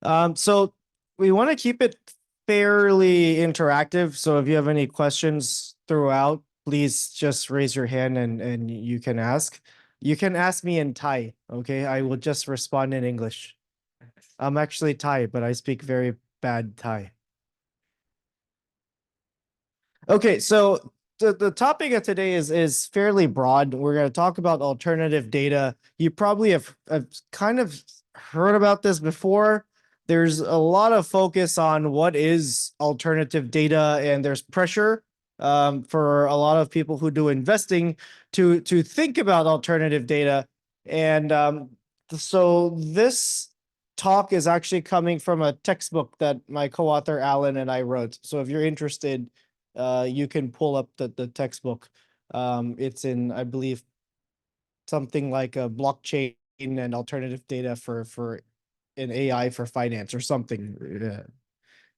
So we want to keep it fairly interactive. So if you have any questions throughout, please just raise your hand and you can ask. You can ask me in Thai, okay? I will just respond in English. I'm actually Thai, but I speak very bad Thai. Okay, so the topic of today is fairly broad. We're going to talk about alternative data. You probably have kind of heard about this before. There's a lot of focus on what is alternative data, and there's pressure for a lot of people who do investing to think about alternative data. And so this talk is actually coming from a textbook that my co-author Alan and I wrote. So if you're interested, you can pull up the textbook. It's in, I believe, something like a blockchain and alternative data for an AI for finance or something.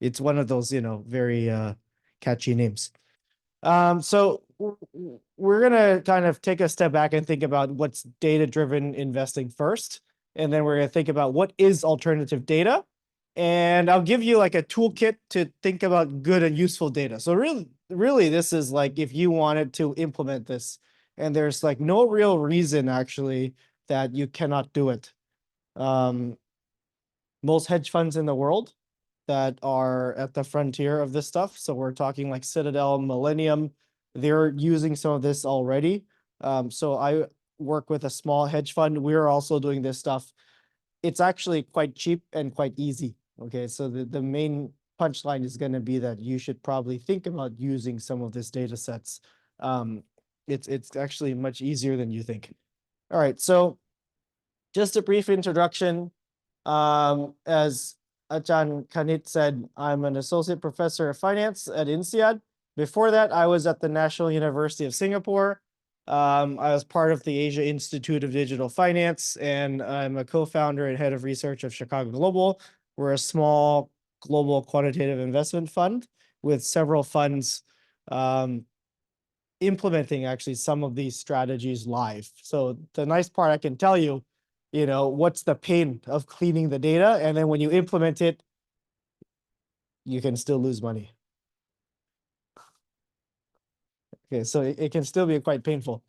It's one of those, very catchy names. So we're gonna kind of take a step back and think about what's data-driven investing first, and then we're gonna think about what is alternative data, and I'll give you like a toolkit to think about good and useful data. So really, this is like if you wanted to implement this, and there's like no real reason actually that you cannot do it. Um, Most hedge funds in the world that are at the frontier of this stuff. So we're talking like Citadel, Millennium, they're using some of this already. So I work with a small hedge fund. We're also doing this stuff. It's actually quite cheap and quite easy. Okay, so the main punchline is going to be that you should probably think about using some of these data sets. It's actually much easier than you think. All right, so just a brief introduction. As Ajahn Kanit said, I'm an associate professor of finance at INSEAD. Before that, I was at the National University of Singapore. I was part of the Asia Institute of Digital Finance, and I'm a co-founder and head of research of Chicago Global. We're a small global quantitative investment fund with several funds implementing actually some of these strategies live. So the nice part I can tell you, what's the pain of cleaning the data? And then when you implement it, you can still lose money. Okay, so it can still be quite painful.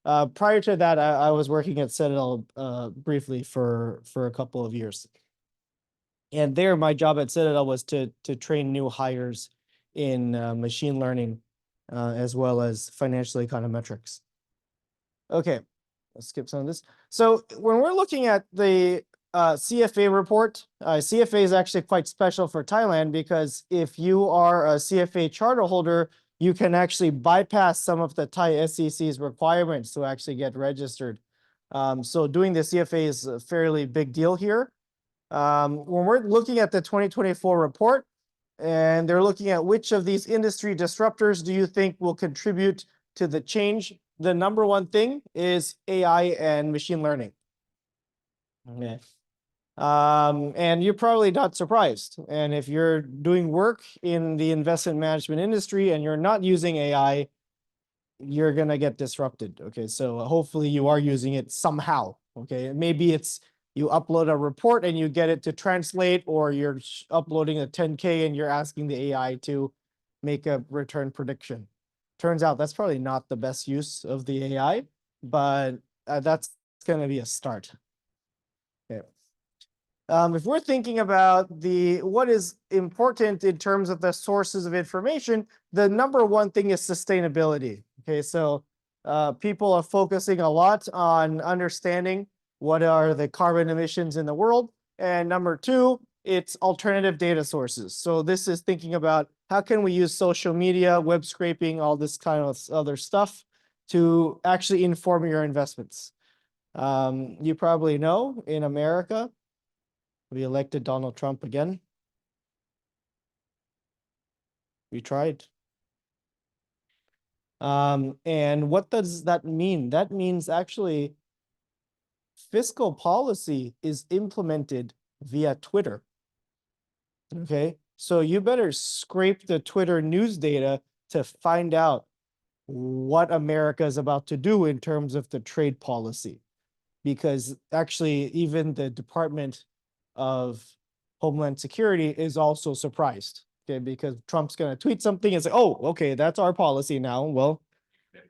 Prior to that, I was working at Citadel briefly for a couple of years. And there, my job at Citadel was to train new hires in machine learning as well as financial econometrics. Okay, let's skip some of this. So when we're looking at the CFA report, CFA is actually quite special for Thailand because if you are a CFA charter holder, you can actually bypass some of the Thai SEC's requirements to actually get registered. So doing the CFA is a fairly big deal here. When we're looking at the 2024 report, and they're looking at which of these industry disruptors do you think will contribute to the change, the number one thing is AI and machine learning. Okay. And you're probably not surprised. And if you're doing work in the investment management industry and you're not using AI, you're going to get disrupted. Okay. So hopefully you are using it somehow. Okay. Maybe it's you upload a report and you get it to translate, or you're uploading a 10K and you're asking the AI to make a return prediction. Turns out that's probably not the best use of the AI, but that's going to be a start. Okay. If we're thinking about what is important in terms of the sources of information, the number one thing is sustainability. Okay, so people are focusing a lot on understanding what are the carbon emissions in the world. And number two, it's alternative data sources. So this is thinking about how can we use social media, web scraping, all this kind of other stuff to actually inform your investments. You probably know in America, we elected Donald Trump again. We tried. And what does that mean? That means actually fiscal policy is implemented via Twitter. Okay, so you better scrape the Twitter news data to find out what America is about to do in terms of the trade policy. Because actually, even the Department of Homeland Security is also surprised, okay, because Trump's going to tweet something and say, oh, okay, that's our policy now. Well,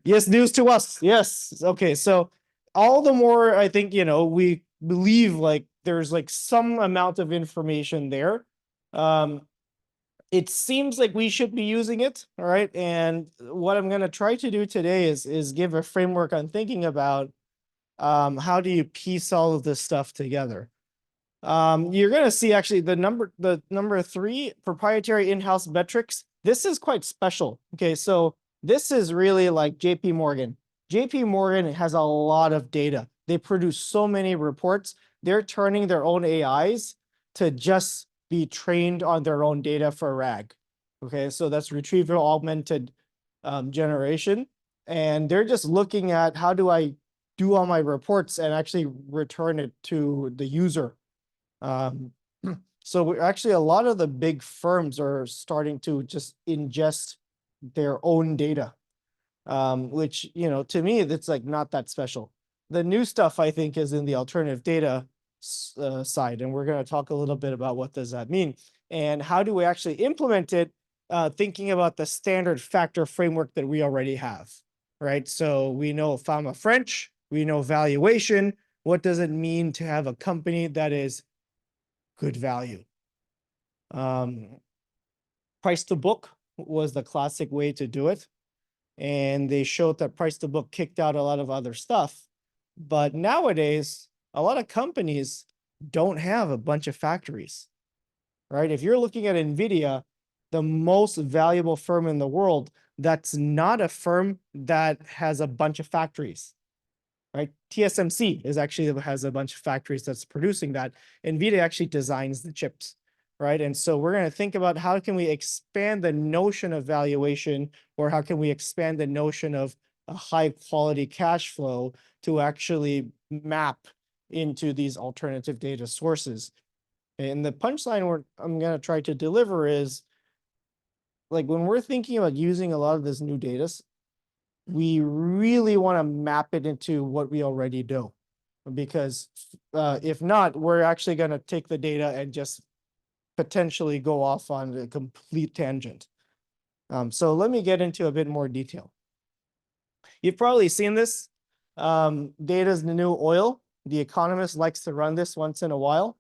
yes, news to us. Yes. Okay. So all the more I think, we believe like there's like some amount of information there. It seems like we should be using it. All right. And what I'm going to try to do today is give a framework on thinking about how do you piece all of this stuff together. You're going to see actually the number 3 proprietary in-house metrics. This is quite special. Okay, so this is really like JP Morgan. JP Morgan has a lot of data. They produce so many reports. They're turning their own AIs to just be trained on their own data for RAG. Okay, so that's retrieval augmented generation. And they're just looking at how do I do all my reports and actually return it to the user. So actually a lot of the big firms are starting to just ingest their own data, which, to me, that's like not that special. The new stuff I think is in the alternative data side, and we're going to talk a little bit about what does that mean and how do we actually implement it, thinking about the standard factor framework that we already have, right? So we know Fama French, we know valuation. What does it mean to have a company that is good value? Price to book was the classic way to do it. And they showed that price to book kicked out a lot of other stuff. But nowadays, a lot of companies don't have a bunch of factories, right? If you're looking at NVIDIA, the most valuable firm in the world, that's not a firm that has a bunch of factories. Right? TSMC has a bunch of factories that's producing that. NVIDIA actually designs the chips, right? And so we're going to think about how can we expand the notion of valuation, or how can we expand the notion of a high quality cash flow to actually map into these alternative data sources. And the punchline I'm going to try to deliver is, like, when we're thinking about using a lot of this new data, we really want to map it into what we already do, because if not, we're actually going to take the data and just potentially go off on a complete tangent. So let me get into a bit more detail. You've probably seen this. Data is the new oil. The Economist likes to run this once in a while.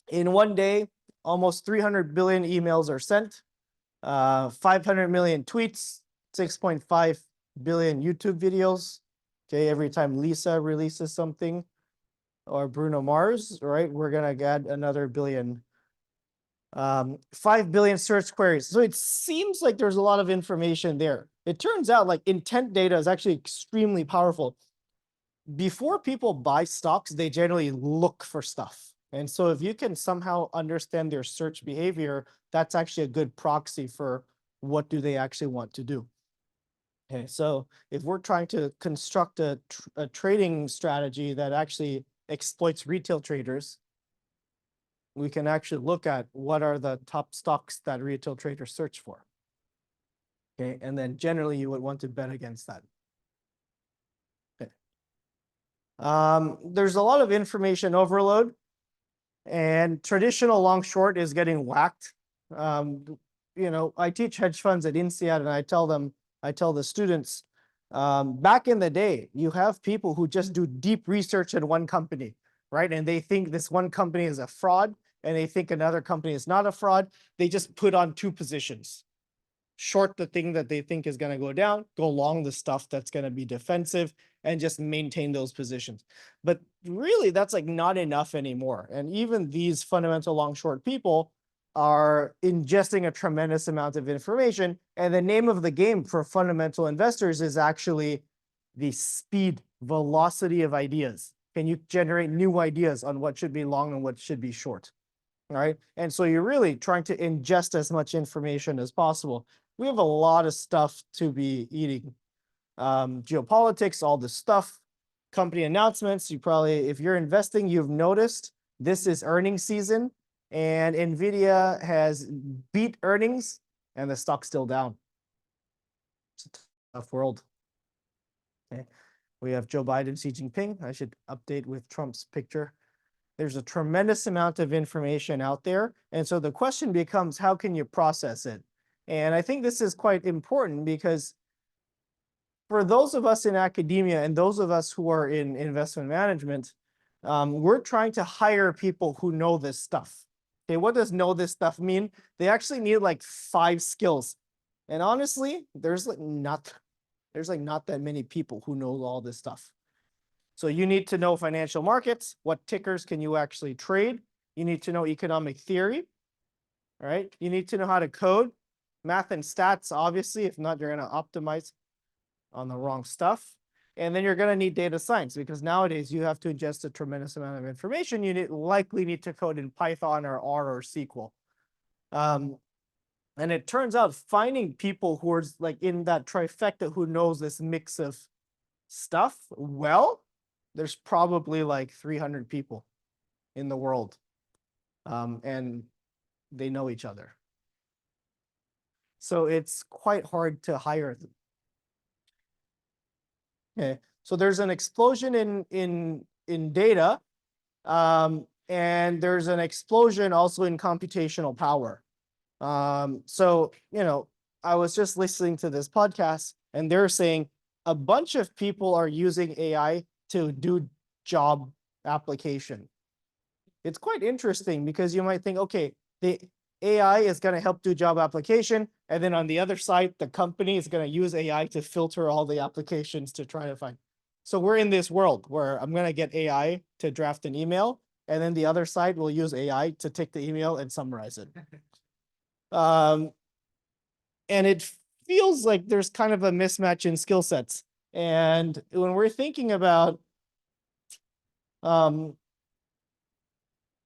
In one day, almost 300 billion emails are sent. 500 million tweets, 6.5 billion YouTube videos. Okay, every time Lisa releases something, or Bruno Mars, right, we're gonna get another billion. 5 billion search queries. So it seems like there's a lot of information there. It turns out like intent data is actually extremely powerful. Before people buy stocks, they generally look for stuff. And so if you can somehow understand their search behavior, that's actually a good proxy for what do they actually want to do. Okay, so if we're trying to construct a trading strategy that actually exploits retail traders, we can actually look at what are the top stocks that retail traders search for. Okay, and then generally you would want to bet against that. Okay. There's a lot of information overload, and traditional long short is getting whacked. I teach hedge funds at INSEAD, and I tell the students, back in the day, you have people who just do deep research in one company, right? And they think this one company is a fraud, and they think another company is not a fraud. They just put on 2 positions. Short the thing that they think is going to go down, go long the stuff that's going to be defensive, and just maintain those positions. But really, that's like not enough anymore. And even these fundamental long short people are ingesting a tremendous amount of information. And the name of the game for fundamental investors is actually the speed, velocity of ideas. Can you generate new ideas on what should be long and what should be short? All right. And so you're really trying to ingest as much information as possible. We have a lot of stuff to be eating. Geopolitics, all this stuff, company announcements. You probably, if you're investing, you've noticed this is earnings season, and NVIDIA has beat earnings and the stock's still down. It's a tough world. Okay. We have Joe Biden, Xi Jinping. I should update with Trump's picture. There's a tremendous amount of information out there. And so the question becomes, how can you process it? And I think this is quite important because for those of us in academia and those of us who are in investment management, we're trying to hire people who know this stuff. Okay, what does know this stuff mean? They actually need like 5 skills. And honestly, there's like not that many people who know all this stuff. So you need to know financial markets. What tickers can you actually trade? You need to know economic theory, right? You need to know how to code, math and stats, obviously. If not, you're going to optimize on the wrong stuff. And then you're going to need data science because nowadays you have to ingest a tremendous amount of information. You likely need to code in Python or R or SQL. And it turns out finding people who are like in that trifecta who knows this mix of stuff well, there's probably like 300 people in the world, and they know each other. So it's quite hard to hire them. Okay, so there's an explosion in data, and there's an explosion also in computational power. So, I was just listening to this podcast, and they're saying a bunch of people are using AI to do job application. It's quite interesting because you might think, okay, the AI is going to help do job application. And then on the other side, the company is going to use AI to filter all the applications to try to find. So we're in this world where I'm going to get AI to draft an email. And then the other side will use AI to take the email and summarize it. And it feels like there's kind of a mismatch in skill sets. And when we're thinking about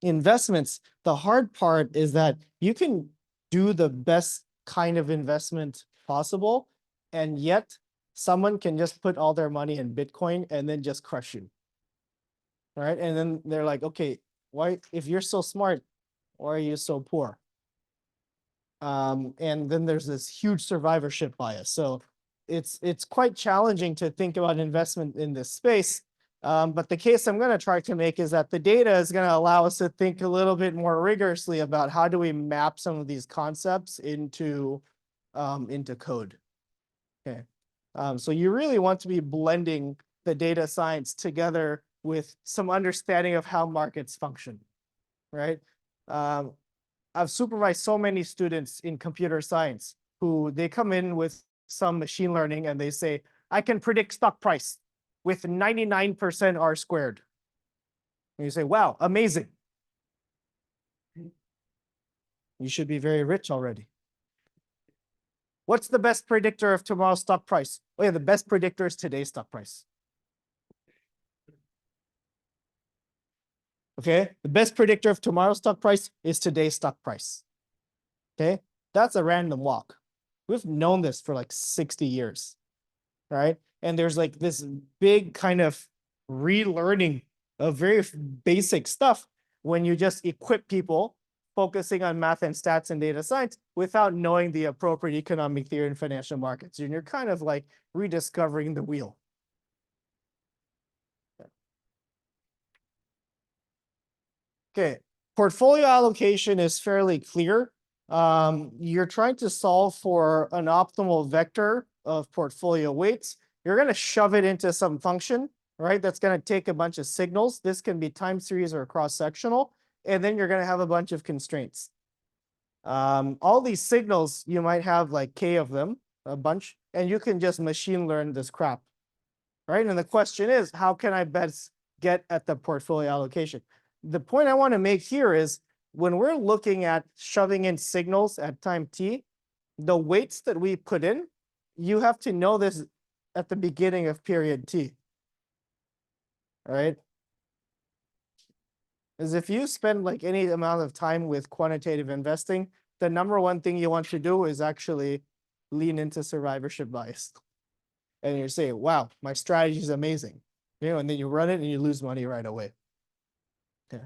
investments, the hard part is that you can do the best kind of investment possible, and yet someone can just put all their money in Bitcoin and then just crush you. Right? And then they're like, okay, why, if you're so smart, why are you so poor? And then there's this huge survivorship bias. So it's quite challenging to think about investment in this space. But the case I'm going to try to make is that the data is going to allow us to think a little bit more rigorously about how do we map some of these concepts into code. Okay. So you really want to be blending the data science together with some understanding of how markets function, right? I've supervised so many students in computer science who they come in with some machine learning and they say, I can predict stock price with 99% R squared. And you say, wow, amazing. You should be very rich already. What's the best predictor of tomorrow's stock price? Oh yeah, the best predictor is today's stock price. Okay, the best predictor of tomorrow's stock price is today's stock price. Okay, that's a random walk. We've known this for like 60 years, right? And there's like this big kind of relearning of very basic stuff when you just equip people focusing on math and stats and data science without knowing the appropriate economic theory and financial markets. And you're kind of like rediscovering the wheel. Okay, portfolio allocation is fairly clear. You're trying to solve for an optimal vector of portfolio weights. You're going to shove it into some function, right? That's going to take a bunch of signals. This can be time series or cross-sectional. And then you're going to have a bunch of constraints. All these signals, you might have like K of them, a bunch, and you can just machine learn this crap, right? And the question is, how can I best get at the portfolio allocation? The point I want to make here is when we're looking at shoving in signals at time t, the weights that we put in, you have to know this at the beginning of period t. All right? Because if you spend like any amount of time with quantitative investing, the number one thing you want to do is actually lean into survivorship bias. And you say, wow, my strategy is amazing. And then you run it and you lose money right away. Okay.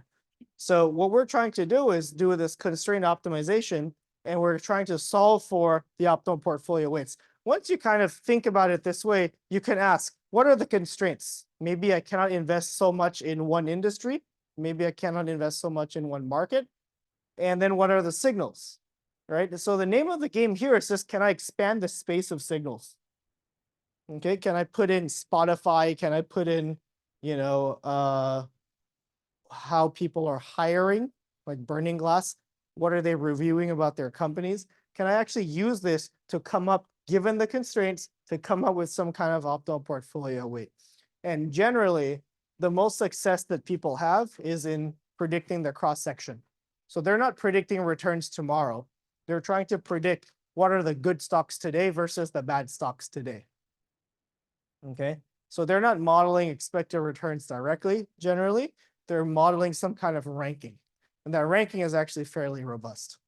So what we're trying to do is do this constraint optimization, and we're trying to solve for the optimal portfolio weights. Once you kind of think about it this way, you can ask, what are the constraints? Maybe I cannot invest so much in one industry. Maybe I cannot invest so much in one market. And then what are the signals, right? So the name of the game here is just, can I expand the space of signals? Okay, can I put in Spotify? Can I put in, you know, how people are hiring, like Burning Glass? What are they reviewing about their companies? Can I actually use this to come up, given the constraints, to come up with some kind of optimal portfolio weight? And generally, the most success that people have is in predicting the cross section. So they're not predicting returns tomorrow. They're trying to predict what are the good stocks today versus the bad stocks today. Okay, so they're not modeling expected returns directly, generally. They're modeling some kind of ranking. And that ranking is actually fairly robust.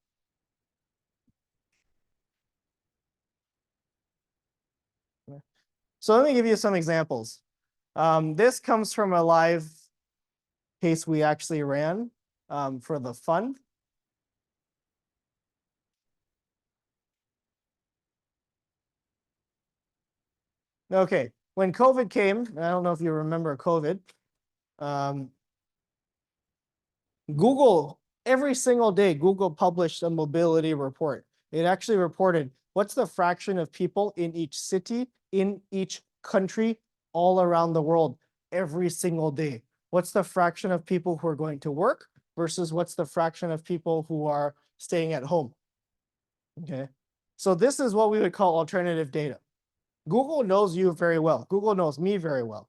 So let me give you some examples. This comes from a live case we actually ran for the fund. Okay, when COVID came, I don't know if you remember COVID, Google, every single day, Google published a mobility report. It actually reported what's the fraction of people in each city, in each country, all around the world, every single day. What's the fraction of people who are going to work versus what's the fraction of people who are staying at home? Okay, so this is what we would call alternative data. Google knows you very well. Google knows me very well.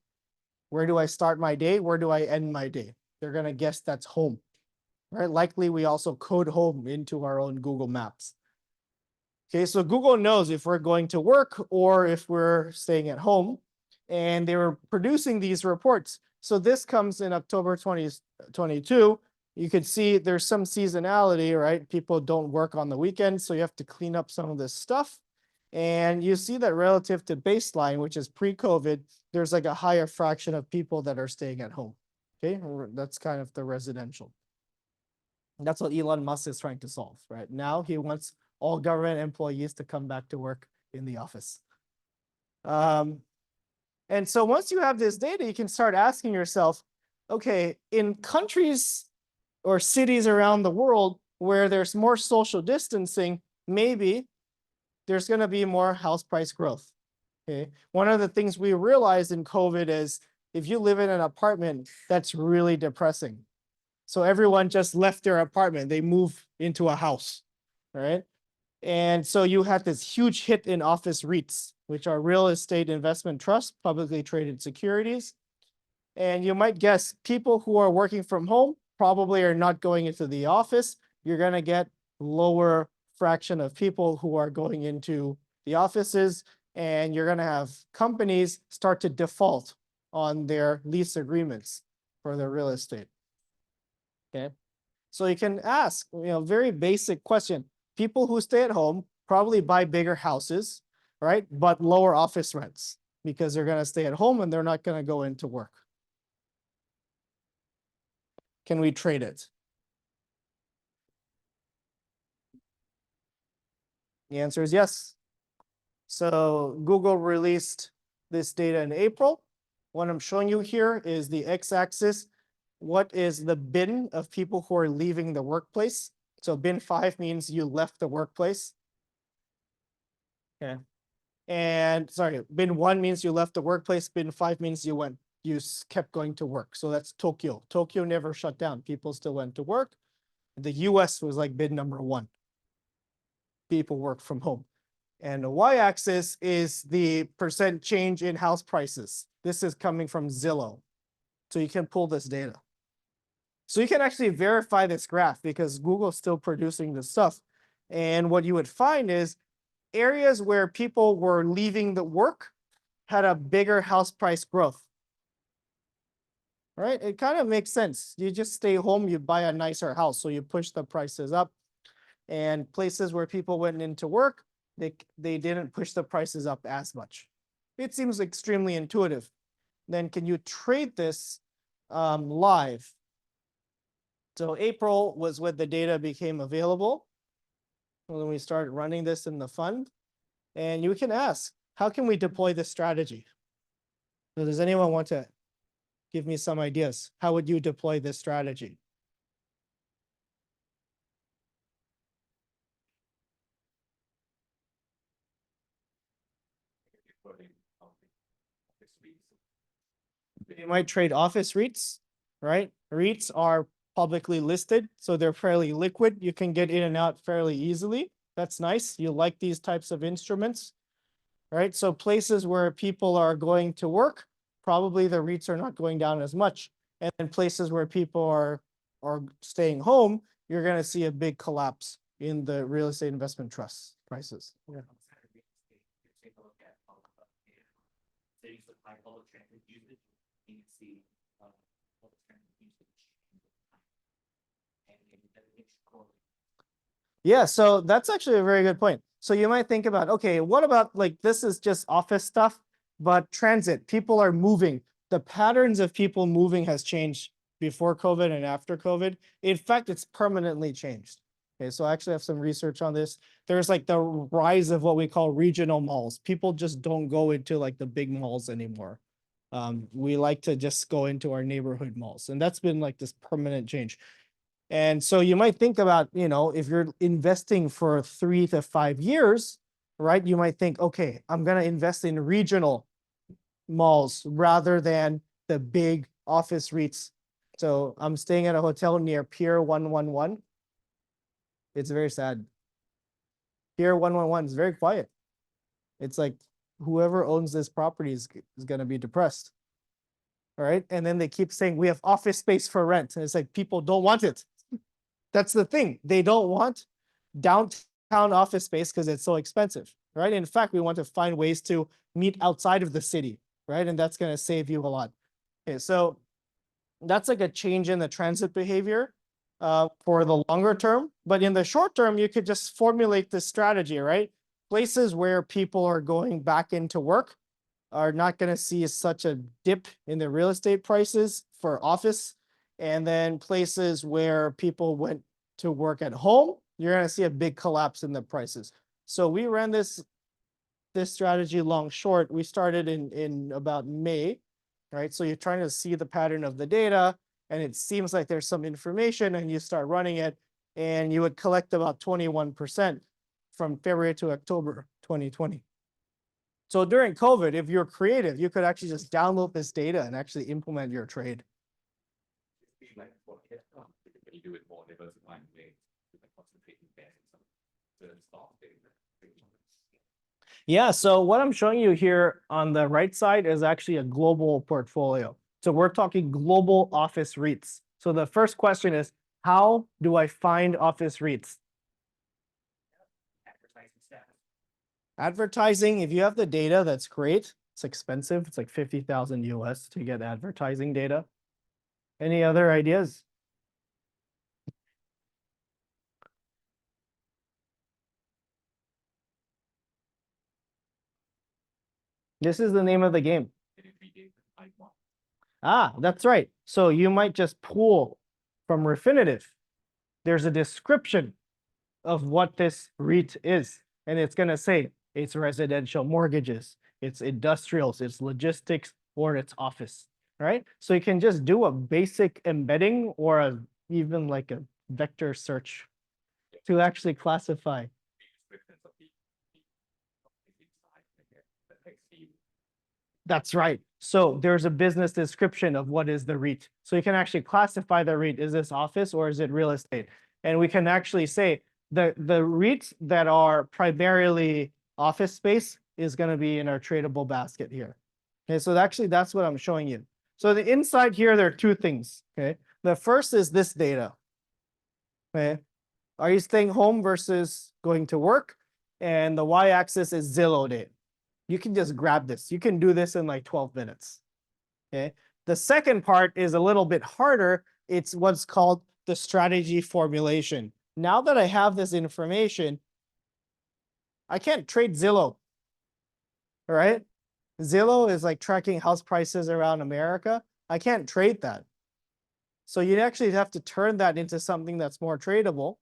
Where do I start my day? Where do I end my day? They're going to guess that's home. Right? Likely we also code home into our own Google Maps. Okay, so Google knows if we're going to work or if we're staying at home, and they were producing these reports. So this comes in October 2022. You could see there's some seasonality, right? People don't work on the weekends, so you have to clean up some of this stuff. And you see that relative to baseline, which is pre-COVID, there's like a higher fraction of people that are staying at home. Okay, that's kind of the residential. That's what Elon Musk is trying to solve, right? Now he wants all government employees to come back to work in the office. And so once you have this data, you can start asking yourself, okay, in countries or cities around the world where there's more social distancing, maybe there's going to be more house price growth. Okay. One of the things we realized in COVID is if you live in an apartment, that's really depressing. So everyone just left their apartment. They moved into a house, right? And so you had this huge hit in office REITs, which are real estate investment trusts, publicly traded securities. And you might guess people who are working from home probably are not going into the office. You're going to get lower fraction of people who are going into the offices, and you're going to have companies start to default on their lease agreements for their real estate. Okay, so you can ask, very basic question. People who stay at home probably buy bigger houses, right? But lower office rents because they're going to stay at home and they're not going to go into work. Can we trade it? The answer is yes. So Google released this data in April. What I'm showing you here is the x-axis. What is the bin of people who are leaving the workplace? So bin 5 means you left the workplace. Okay. And sorry, bin 1 means you left the workplace. Bin 5 means you kept going to work. So that's Tokyo. Tokyo never shut down. People still went to work. The US was like bin number 1. People work from home. And the y-axis is the percent change in house prices. This is coming from Zillow. So you can pull this data. So you can actually verify this graph because Google's still producing this stuff. And what you would find is areas where people were leaving the work had a bigger house price growth. Right? It kind of makes sense. You just stay home, you buy a nicer house. So you push the prices up. And places where people went into work, they didn't push the prices up as much. It seems extremely intuitive. Then can you trade this live? So April was when the data became available, when we started running this in the fund. And you can ask, how can we deploy this strategy? So does anyone want to Give me some ideas. How would you deploy this strategy? You might trade office REITs, right? REITs are publicly listed, so they're fairly liquid. You can get in and out fairly easily. That's nice. You like these types of instruments, right? So places where people are going to work, probably the REITs are not going down as much. And in places where people are staying home, you're going to see a big collapse in the real estate investment trust prices. Yeah. Yeah, so that's actually a very good point. So you might think about, okay, what about like this is just office stuff, but transit, people are moving. The patterns of people moving has changed before COVID and after COVID. In fact, it's permanently changed. Okay, so I actually have some research on this. There's like the rise of what we call regional malls. People just don't go into like the big malls anymore. We like to just go into our neighborhood malls, and that's been like this permanent change. And so you might think about, if you're investing for 3 to 5 years, right? You might think, okay, I'm going to invest in regional malls rather than the big office REITs. So I'm staying at a hotel near Pier 111. It's very sad. Pier 111 is very quiet. It's like whoever owns this property is going to be depressed. All right. And then they keep saying we have office space for rent. And it's like people don't want it. That's the thing. They don't want downtown office space because it's so expensive, right? In fact, we want to find ways to meet outside of the city, right? And that's going to save you a lot. Okay, so that's like a change in the transit behavior for the longer term. But in the short term, you could just formulate this strategy, right? Places where people are going back into work are not going to see such a dip in the real estate prices for office. And then places where people went to work at home, you're going to see a big collapse in the prices. So we ran this strategy long short. We started in about May, right? So you're trying to see the pattern of the data, and it seems like there's some information, and you start running it, and you would collect about 21% from February to October 2020. So during COVID, if you're creative, you could actually just download this data and actually implement your trade. You do it more diversifying ways, concentrating Yeah, so what I'm showing you here on the right side is actually a global portfolio. So we're talking global office REITs. So the first question is, how do I find office REITs? Advertising, if you have the data, that's great. It's expensive. It's like 50,000 US to get advertising data. Any other ideas? This is the name of the game. Ah, that's right. So you might just pull from Refinitiv. There's a description of what this REIT is. And it's going to say it's residential mortgages, it's industrials, it's logistics, or it's office, right? So you can just do a basic embedding or even like a vector search to actually classify. That's right. So there's a business description of what is the REIT. So you can actually classify the REIT. Is this office or is it real estate? And we can actually say the REITs that are primarily office space is going to be in our tradable basket here. Okay, so actually that's what I'm showing you. So the inside here, there are two things. Okay, the first is this data. Okay, are you staying home versus going to work? And the y-axis is Zillow data. You can just grab this. You can do this in like 12 minutes. Okay. The second part is a little bit harder. It's what's called the strategy formulation. Now that I have this information, I can't trade Zillow. All right. Zillow is like tracking house prices around America. I can't trade that. So you actually have to turn that into something that's more tradable.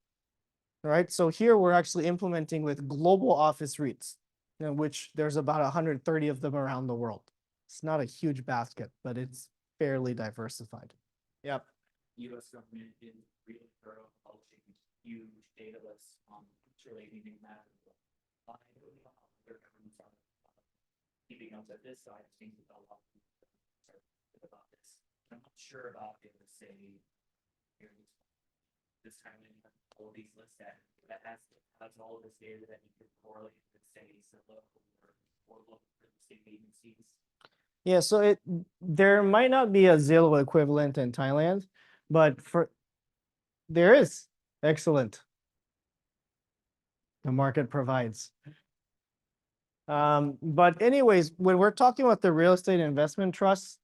All right. So here we're actually implementing with global office REITs, in which there's about 130 of them around the world. It's not a huge basket, but it's fairly diversified. Yep. US government is really thorough publishing huge data lists on relating to that. I don't know how other governments are keeping up with this, so I think that a lot of people are about this. I'm not sure about it, say, this kind of all these lists that has all of this data that you can correlate with, say, Zillow or look for the state agencies. Yeah, so there might not be a Zillow equivalent in Thailand, but there is. Excellent. The market provides. But anyways, when we're talking about the real estate investment trusts,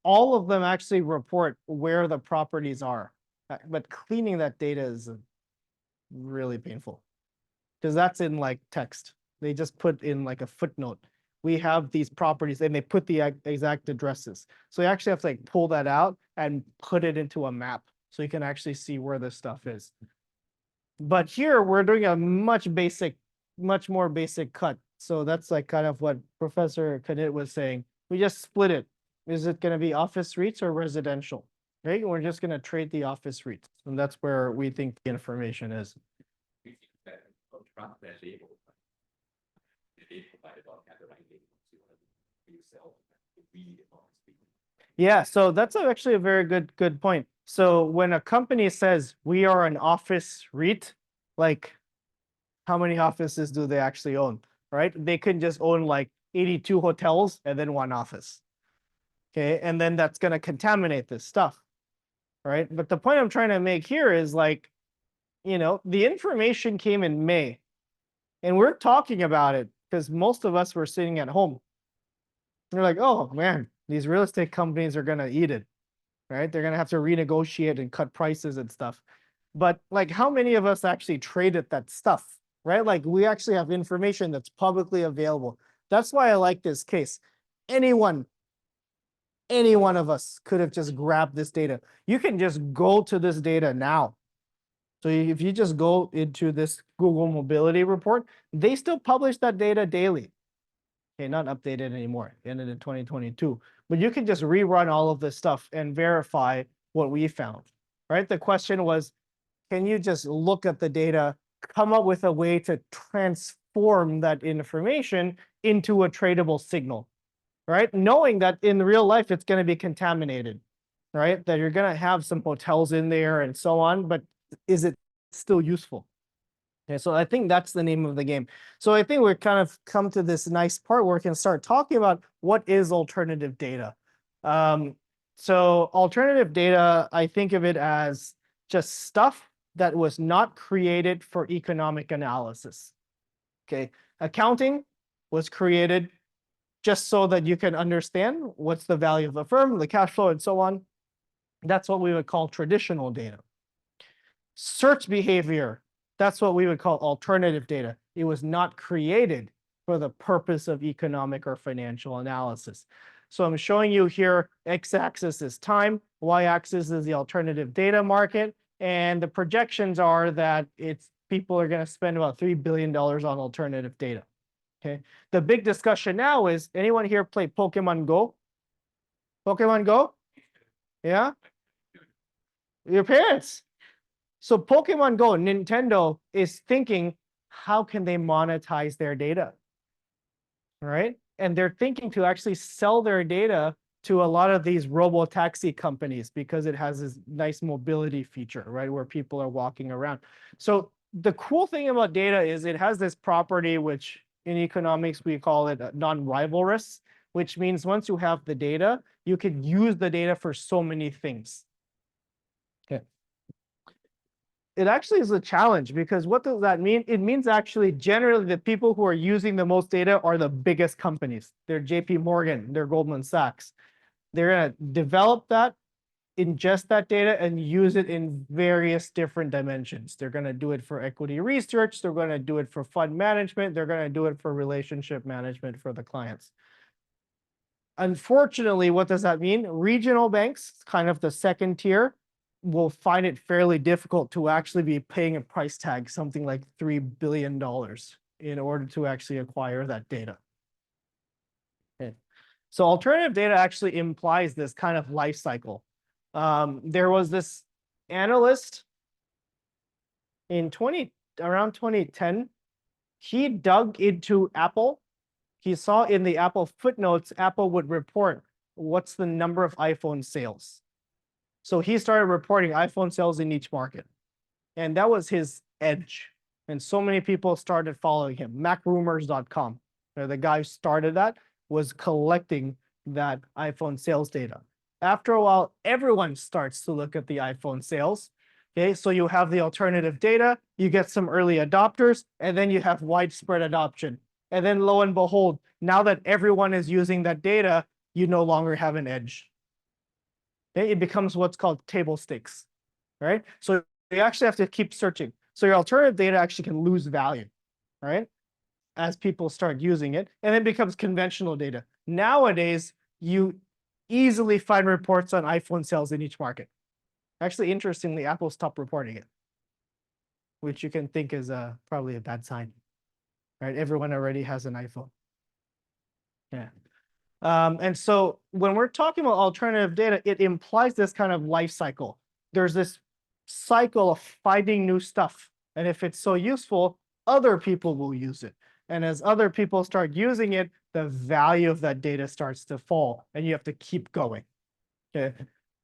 all of them actually report where the properties are. But cleaning that data is really painful because that's in like text. They just put in like a footnote. We have these properties and they put the exact addresses. So you actually have to like pull that out and put it into a map so you can actually see where this stuff is. But here we're doing a much more basic cut. So that's like kind of what Professor Kanit was saying. We just split it. Is it going to be office REITs or residential? Right? We're just going to trade the office REITs. And that's where we think the information is. We think that trust that label. They provide about the right label to sell. Yeah, so that's actually a very good point. So when a company says we are an office REIT, like how many offices do they actually own, right? They can just own like 82 hotels and then one office. Okay, and then that's going to contaminate this stuff, right? But the point I'm trying to make here is like, the information came in May and we're talking about it because most of us were sitting at home. We're like, oh man, these real estate companies are going to eat it, right? They're going to have to renegotiate and cut prices and stuff. But like, how many of us actually traded that stuff, right? Like we actually have information that's publicly available. That's why I like this case. Any one of us could have just grabbed this data. You can just go to this data now. So if you just go into this Google Mobility report, they still publish that data daily. Okay, not updated anymore, ended in 2022. But you can just rerun all of this stuff and verify what we found, right? The question was, can you just look at the data, come up with a way to transform that information into a tradable signal, right? Knowing that in real life, it's going to be contaminated, right? That you're going to have some hotels in there and so on, but is it still useful? Okay, so I think that's the name of the game. So I think we're kind of come to this nice part where we can start talking about what is alternative data. So alternative data, I think of it as just stuff that was not created for economic analysis. Okay, accounting was created just so that you can understand what's the value of the firm, the cash flow, and so on. That's what we would call traditional data. Search behavior, that's what we would call alternative data. It was not created for the purpose of economic or financial analysis. So I'm showing you here, x-axis is time, y-axis is the alternative data market, and the projections are that people are going to spend about $3 billion on alternative data. Okay. The big discussion now is, anyone here play Pokemon Go? Pokemon Go? Yeah? Your parents. So Pokemon Go, Nintendo is thinking, how can they monetize their data? Right? And they're thinking to actually sell their data to a lot of these robo-taxi companies because it has this nice mobility feature, right? Where people are walking around. So the cool thing about data is it has this property, which in economics, we call it non-rivalrous, which means once you have the data, you can use the data for so many things. Okay. It actually is a challenge because what does that mean? It means actually generally the people who are using the most data are the biggest companies. They're JP Morgan, they're Goldman Sachs. They're going to develop that, ingest that data, and use it in various different dimensions. They're going to do it for equity research. They're going to do it for fund management. They're going to do it for relationship management for the clients. Unfortunately, what does that mean? Regional banks, kind of the second tier, will find it fairly difficult to actually be paying a price tag, something like $3 billion in order to actually acquire that data. Okay. So alternative data actually implies this kind of life cycle. There was this analyst in around 2010. He dug into Apple. He saw in the Apple footnotes, Apple would report what's the number of iPhone sales. So he started reporting iPhone sales in each market. And that was his edge. And so many people started following him. MacRumors.com, the guy who started that, was collecting that iPhone sales data. After a while, everyone starts to look at the iPhone sales. Okay, so you have the alternative data, you get some early adopters, and then you have widespread adoption. And then lo and behold, now that everyone is using that data, you no longer have an edge. Okay, it becomes what's called table stakes, right? So you actually have to keep searching. So your alternative data actually can lose value, right? As people start using it, and it becomes conventional data. Nowadays, you easily find reports on iPhone sales in each market. Actually, interestingly, Apple stopped reporting it, which you can think is probably a bad sign, right? Everyone already has an iPhone. Yeah. And so when we're talking about alternative data, it implies this kind of life cycle. There's this cycle of finding new stuff. And if it's so useful, other people will use it. And as other people start using it, the value of that data starts to fall, and you have to keep going. Okay.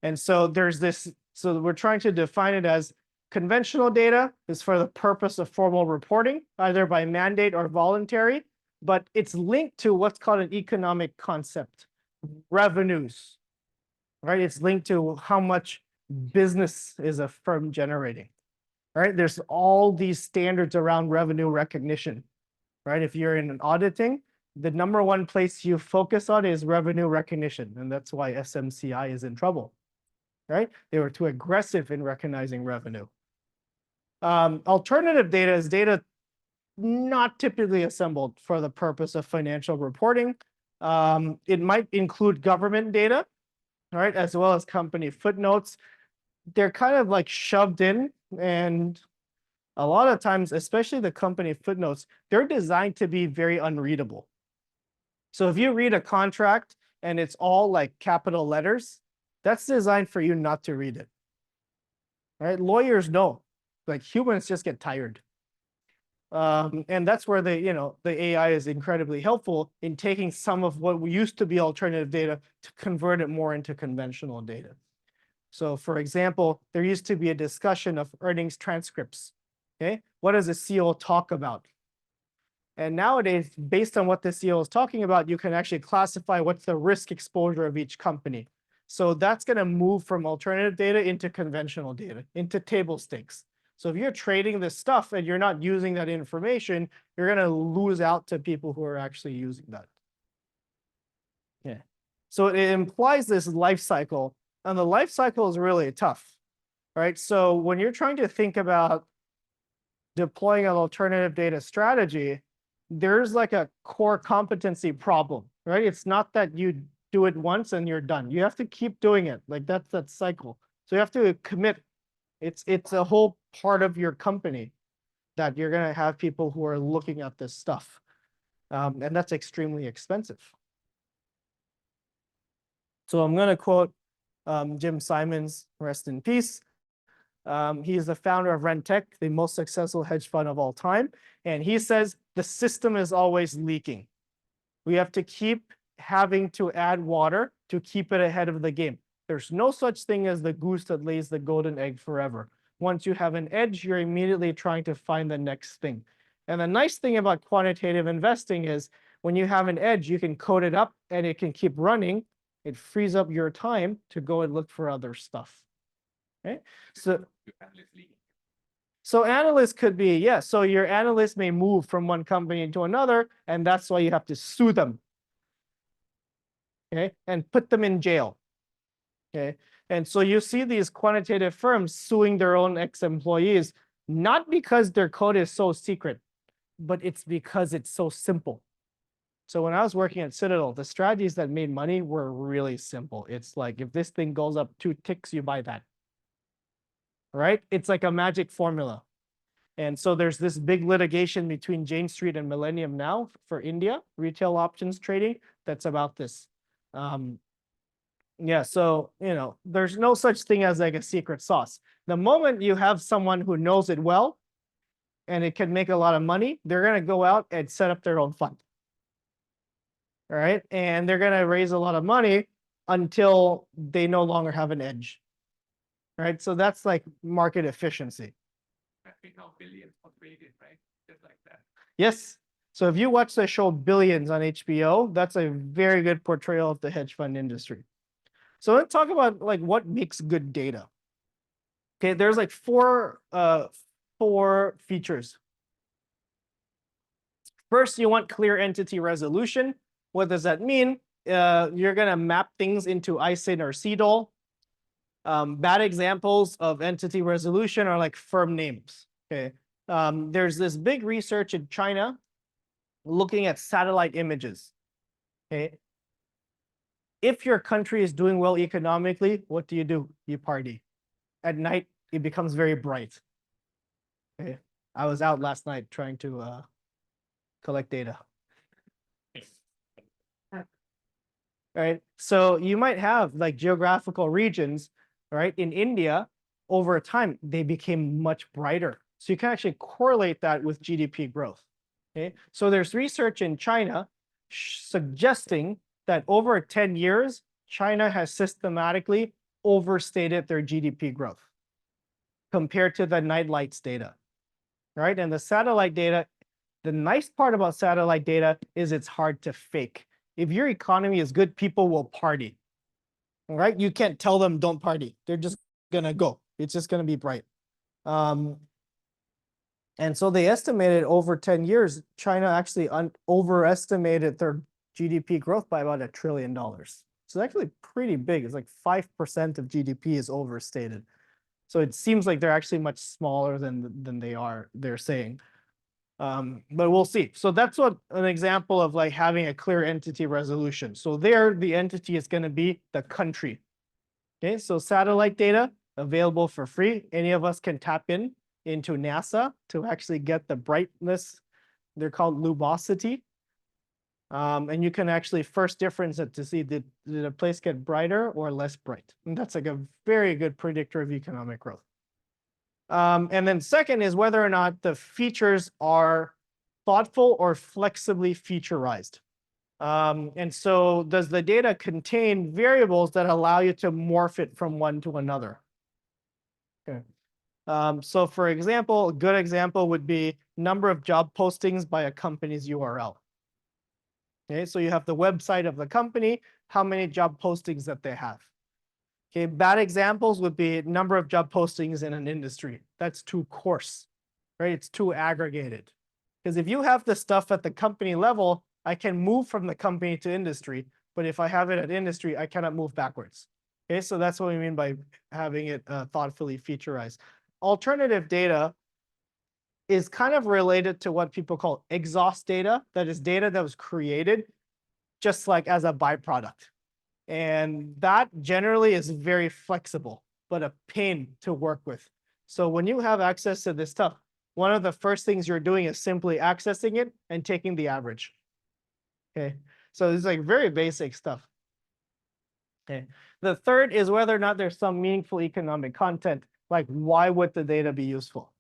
And so there's this, so we're trying to define it as conventional data is for the purpose of formal reporting, either by mandate or voluntary, but it's linked to what's called an economic concept, revenues, right? It's linked to how much business is a firm generating, right? There's all these standards around revenue recognition, right? If you're in an auditing, the number one place you focus on is revenue recognition. And that's why SMCI is in trouble, right? They were too aggressive in recognizing revenue. Alternative data is data not typically assembled for the purpose of financial reporting. It might include government data, right, as well as company footnotes. They're kind of like shoved in, and a lot of times, especially the company footnotes, they're designed to be very unreadable. So if you read a contract and it's all like capital letters, that's designed for you not to read it, right? Lawyers know, like humans just get tired. And that's where the AI is incredibly helpful in taking some of what used to be alternative data to convert it more into conventional data. So for example, there used to be a discussion of earnings transcripts. Okay, what does a CEO talk about? And nowadays, based on what the CEO is talking about, you can actually classify what's the risk exposure of each company. So that's going to move from alternative data into conventional data, into table stakes. So if you're trading this stuff and you're not using that information, you're going to lose out to people who are actually using that. Yeah. So it implies this life cycle, and the life cycle is really tough, right? So when you're trying to think about deploying an alternative data strategy, there's like a core competency problem, right? It's not that you do it once and you're done. You have to keep doing it. Like that's that cycle. So you have to commit. It's a whole part of your company that you're going to have people who are looking at this stuff. And that's extremely expensive. So I'm going to quote Jim Simons, rest in peace. He is the founder of Rentech, the most successful hedge fund of all time. And he says, the system is always leaking. We have to keep having to add water to keep it ahead of the game. There's no such thing as the goose that lays the golden egg forever. Once you have an edge, you're immediately trying to find the next thing. And the nice thing about quantitative investing is when you have an edge, you can code it up and it can keep running. It frees up your time to go and look for other stuff. Okay? So analysts could be, yeah, so your analyst may move from one company into another, and that's why you have to sue them. Okay, and put them in jail. Okay, and so you see these quantitative firms suing their own ex-employees, not because their code is so secret, but it's because it's so simple. So when I was working at Citadel, the strategies that made money were really simple. It's like, if this thing goes up 2 ticks, you buy that. Right? It's like a magic formula. And so there's this big litigation between Jane Street and Millennium now for India, retail options trading, that's about this. Yeah, so there's no such thing as like a secret sauce. The moment you have someone who knows it well and it can make a lot of money, they're gonna go out and set up their own fund. All right, and they're gonna raise a lot of money until they no longer have an edge. Right, so that's like market efficiency. We know billions motivated, right? Just like that. Yes. So if you watch the show Billions on HBO, that's a very good portrayal of the hedge fund industry. So let's talk about like what makes good data. Okay, there's like four features. First, you want clear entity resolution. What does that mean? You're gonna map things into ISIN or CDOL. Bad examples of entity resolution are like firm names. Okay, there's this big research in China looking at satellite images. Okay, if your country is doing well economically, what do? You party. At night, it becomes very bright. Okay, I was out last night trying to collect data. Right, so you might have like geographical regions, right? In India, over time, they became much brighter. So you can actually correlate that with GDP growth. Okay, so there's research in China suggesting that over 10 years, China has systematically overstated their GDP growth compared to the night lights data, right? And the satellite data, the nice part about satellite data is it's hard to fake. If your economy is good, people will party, right? You can't tell them don't party. They're just gonna go. It's just gonna be bright. And so they estimated over 10 years, China actually overestimated their GDP growth by about $1 trillion. So it's actually pretty big. It's like 5% of GDP is overstated. So it seems like they're actually much smaller than they're saying. But we'll see. So that's what an example of like having a clear entity resolution. So there, the entity is going to be the country. Okay, so satellite data available for free. Any of us can tap into NASA to actually get the brightness. They're called lumosity. And you can actually first difference it to see did a place get brighter or less bright. And that's like a very good predictor of economic growth. And then second is whether or not the features are thoughtful or flexibly featurized. And so does the data contain variables that allow you to morph it from one to another? Okay. So for example, a good example would be number of job postings by a company's URL. Okay, so you have the website of the company, how many job postings that they have. Okay, bad examples would be number of job postings in an industry. That's too coarse, right? It's too aggregated. Because if you have the stuff at the company level, I can move from the company to industry. But if I have it at industry, I cannot move backwards. Okay, so that's what we mean by having it thoughtfully featurized. Alternative data is kind of related to what people call exhaust data. That is data that was created just like as a byproduct. And that generally is very flexible, but a pain to work with. So when you have access to this stuff, one of the first things you're doing is simply accessing it and taking the average. Okay, so it's like very basic stuff. Okay, the third is whether or not there's some meaningful economic content, like why would the data be useful?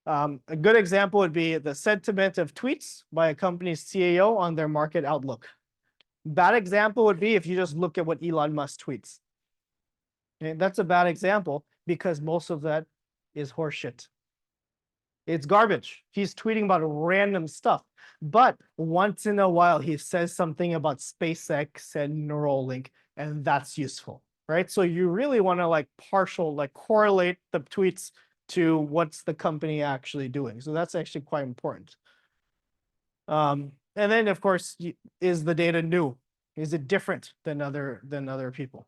A good example would be the sentiment of tweets by a company's CEO on their market outlook. Bad example would be if you just look at what Elon Musk tweets. Okay, that's a bad example because most of that is horseshit. It's garbage. He's tweeting about random stuff. But once in a while, he says something about SpaceX and Neuralink, and that's useful, right? So you really want to like correlate the tweets to what's the company actually doing. So that's actually quite important. And then, of course, is the data new? Is it different than other people?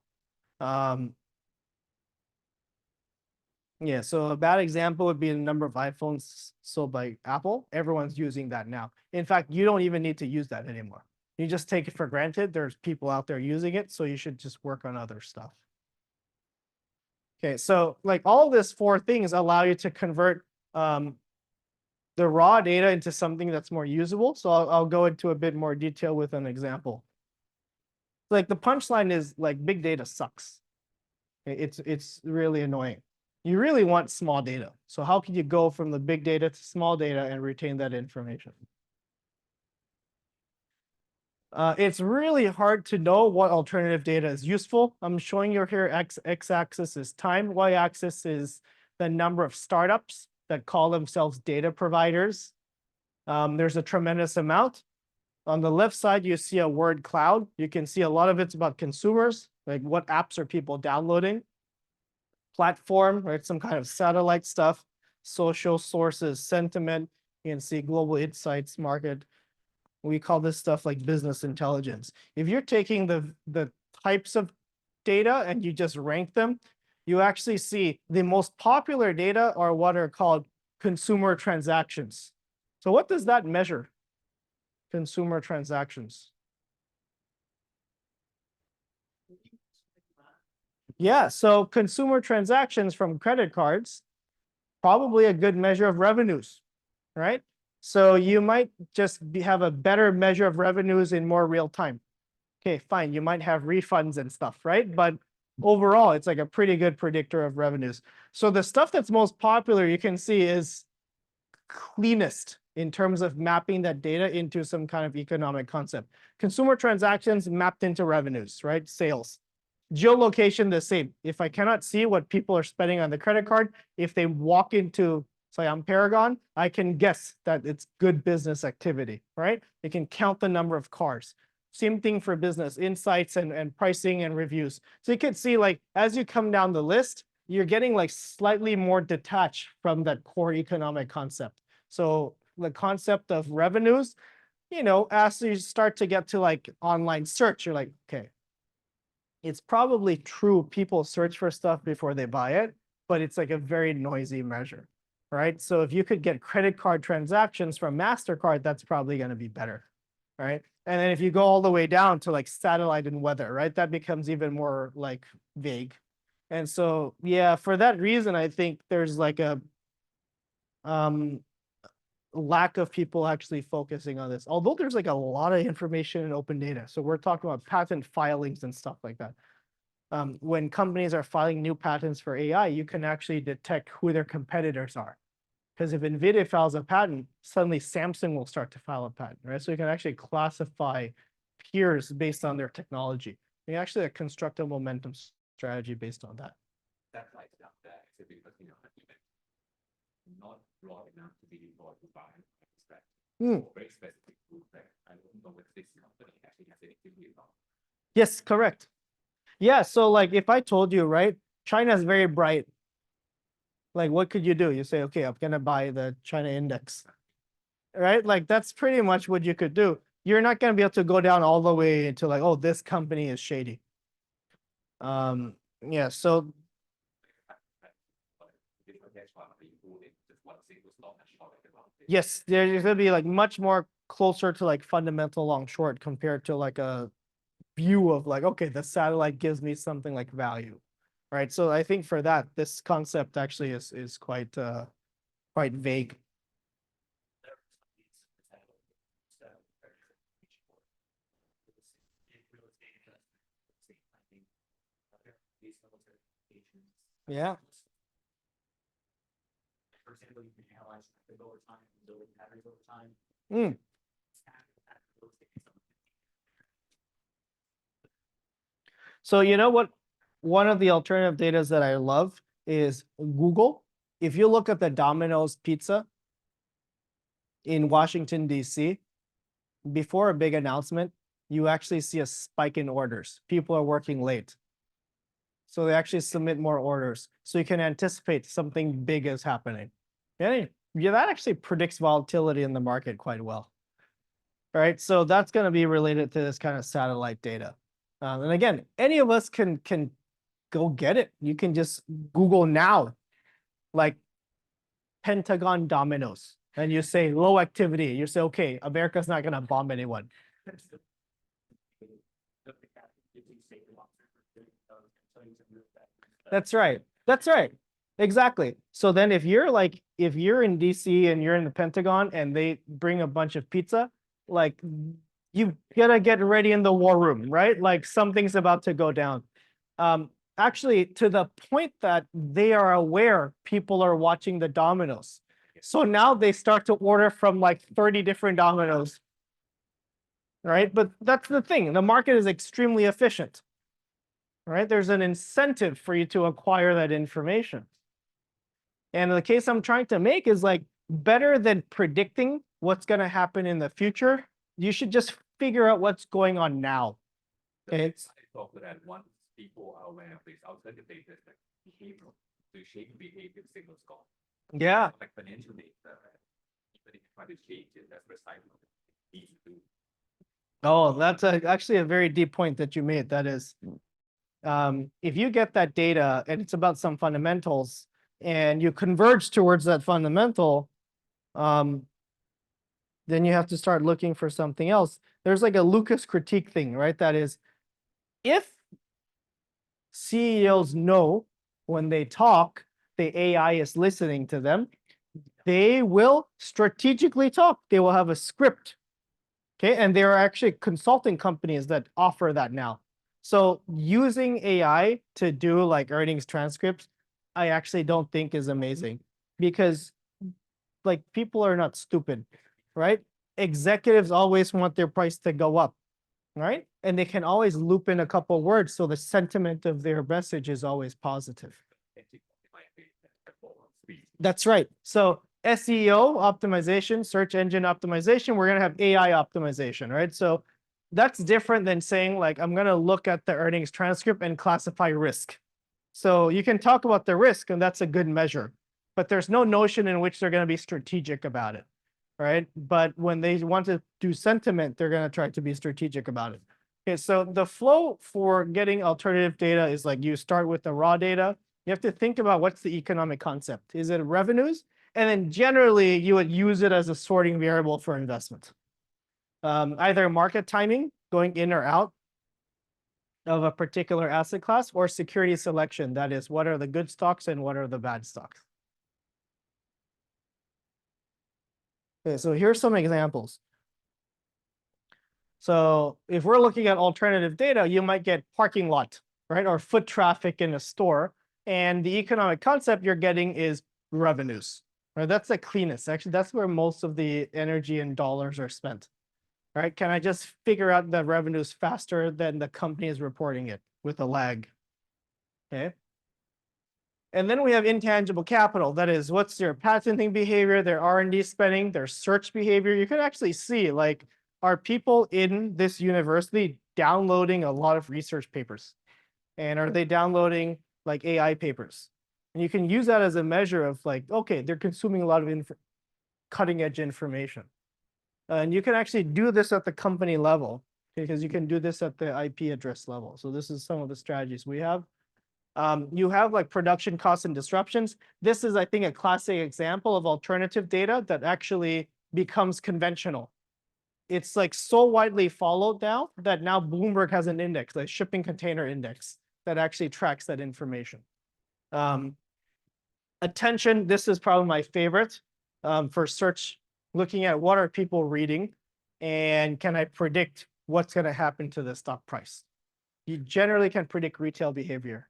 Yeah, so a bad example would be the number of iPhones sold by Apple. Everyone's using that now. In fact, you don't even need to use that anymore. You just take it for granted. There's people out there using it, so you should just work on other stuff. Okay, so like all this four things allow you to convert the raw data into something that's more usable. So I'll go into a bit more detail with an example. Like the punchline is like big data sucks. It's really annoying. You really want small data. So how can you go from the big data to small data and retain that information? It's really hard to know what alternative data is useful. I'm showing you here x-axis is time, y-axis is the number of startups that call themselves data providers. There's a tremendous amount. On the left side, you see a word cloud. You can see a lot of it's about consumers, like what apps are people downloading. Platform, right? Some kind of satellite stuff, social sources, sentiment. You can see global insights, market. We call this stuff like business intelligence. If you're taking the types of data and you just rank them, you actually see the most popular data are what are called consumer transactions. So what does that measure? Consumer transactions. Yeah, so consumer transactions from credit cards, probably a good measure of revenues, right? So you might just have a better measure of revenues in more real time. Okay, fine. You might have refunds and stuff, right? But overall, it's like a pretty good predictor of revenues. So the stuff that's most popular, you can see, is cleanest in terms of mapping that data into some kind of economic concept. Consumer transactions mapped into revenues, right? Sales. Geolocation, the same. If I cannot see what people are spending on the credit card, if they walk into, say, on Paragon, I can guess that it's good business activity, right? You can count the number of cars. Same thing for business insights and pricing and reviews. So you can see, like, as you come down the list, you're getting like slightly more detached from that core economic concept. So the concept of revenues, you know, as you start to get to like online search, you're like, okay, it's probably true people search for stuff before they buy it, but it's like a very noisy measure, right? So if you could get credit card transactions from MasterCard, that's probably going to be better, right? And then if you go all the way down to like satellite and weather, right, that becomes even more like vague. And so, yeah, for that reason, I think there's like a lack of people actually focusing on this, although there's like a lot of information in open data. So we're talking about patent filings and stuff like that. When companies are filing new patents for AI, you can actually detect who their competitors are. Because if NVIDIA files a patent, suddenly Samsung will start to file a patent, right? So you can actually classify peers based on their technology. You actually construct a momentum strategy based on that. That like up there, so because not broad enough to be able to buy very specific group that I don't know what this company actually has anything to do about. Yes, correct. Yeah, so like if I told you, right, China's very bright. Like what could you do? You say, okay, I'm gonna buy the China index, right? Like that's pretty much what you could do. You're not gonna be able to go down all the way into like, oh, this company is shady. Yeah, so yes, there's gonna be like much more closer to like fundamental long short compared to like a view of like, okay, the satellite gives me something like value, right? So I think for that, this concept actually is quite vague. Yeah. For example, you can analyze traffic over time, building patterns over time. So you know what? One of the alternative data that I love is Google. If you look at the Domino's pizza in Washington, D.C., before a big announcement, you actually see a spike in orders. People are working late. So they actually submit more orders. So you can anticipate something big is happening. Yeah, that actually predicts volatility in the market quite well. All right, so that's going to be related to this kind of satellite data. And again, any of us can go get it. You can just Google now, like Pentagon Dominoes, and you say low activity. You say, okay, America's not going to bomb anyone. That's right. That's right. Exactly. So then if you're in DC and you're in the Pentagon and they bring a bunch of pizza, like you gotta get ready in the war room, right? Like something's about to go down. Actually, to the point that they are aware people are watching the dominoes. So now they start to order from like 30 different dominoes, right? But that's the thing, the market is extremely efficient, right? There's an incentive for you to acquire that information. And the case I'm trying to make is like better than predicting what's going to happen in the future. You should just figure out what's going on now. Okay. I thought that once people are aware of this alternative data, like behavioral, to shape behavior signals gone. Yeah. Like financial data, even if you try to change it, that's recyclable. Easy to do. Oh, that's actually a very deep point that you made. That is, if you get that data and it's about some fundamentals and you converge towards that fundamental, then you have to start looking for something else. There's like a Lucas critique thing, right? That is, if CEOs know when they talk, the AI is listening to them, they will strategically talk. They will have a script. Okay, and there are actually consulting companies that offer that now. So using AI to do like earnings transcripts, I actually don't think is amazing because like people are not stupid, right? Executives always want their price to go up, right? And they can always loop in a couple words so the sentiment of their message is always positive. That's right. So SEO optimization, search engine optimization, we're going to have AI optimization, right? So that's different than saying like, I'm going to look at the earnings transcript and classify risk. So you can talk about the risk and that's a good measure, but there's no notion in which they're going to be strategic about it, right? But when they want to do sentiment, they're going to try to be strategic about it. Okay, so the flow for getting alternative data is like you start with the raw data. You have to think about what's the economic concept. Is it revenues? And then generally you would use it as a sorting variable for investment. Either market timing, going in or out of a particular asset class, or security selection. That is, what are the good stocks and what are the bad stocks? Okay, so here's some examples. So if we're looking at alternative data, you might get parking lot, right? Or foot traffic in a store. And the economic concept you're getting is revenues, right? That's the cleanest. Actually, that's where most of the energy and dollars are spent, right? Can I just figure out the revenues faster than the company is reporting it with a lag? Okay. And then we have intangible capital. That is, what's their patenting behavior, their R&D spending, their search behavior. You can actually see, like, are people in this university downloading a lot of research papers? And are they downloading like AI papers? And you can use that as a measure of like, okay, they're consuming a lot of cutting edge information. And you can actually do this at the company level because you can do this at the IP address level. So this is some of the strategies we have. You have like production costs and disruptions. This is, I think, a classic example of alternative data that actually becomes conventional. It's like so widely followed now that now Bloomberg has an index, a shipping container index, that actually tracks that information. Attention, this is probably my favorite for search, looking at what are people reading and can I predict what's going to happen to the stock price. You generally can predict retail behavior.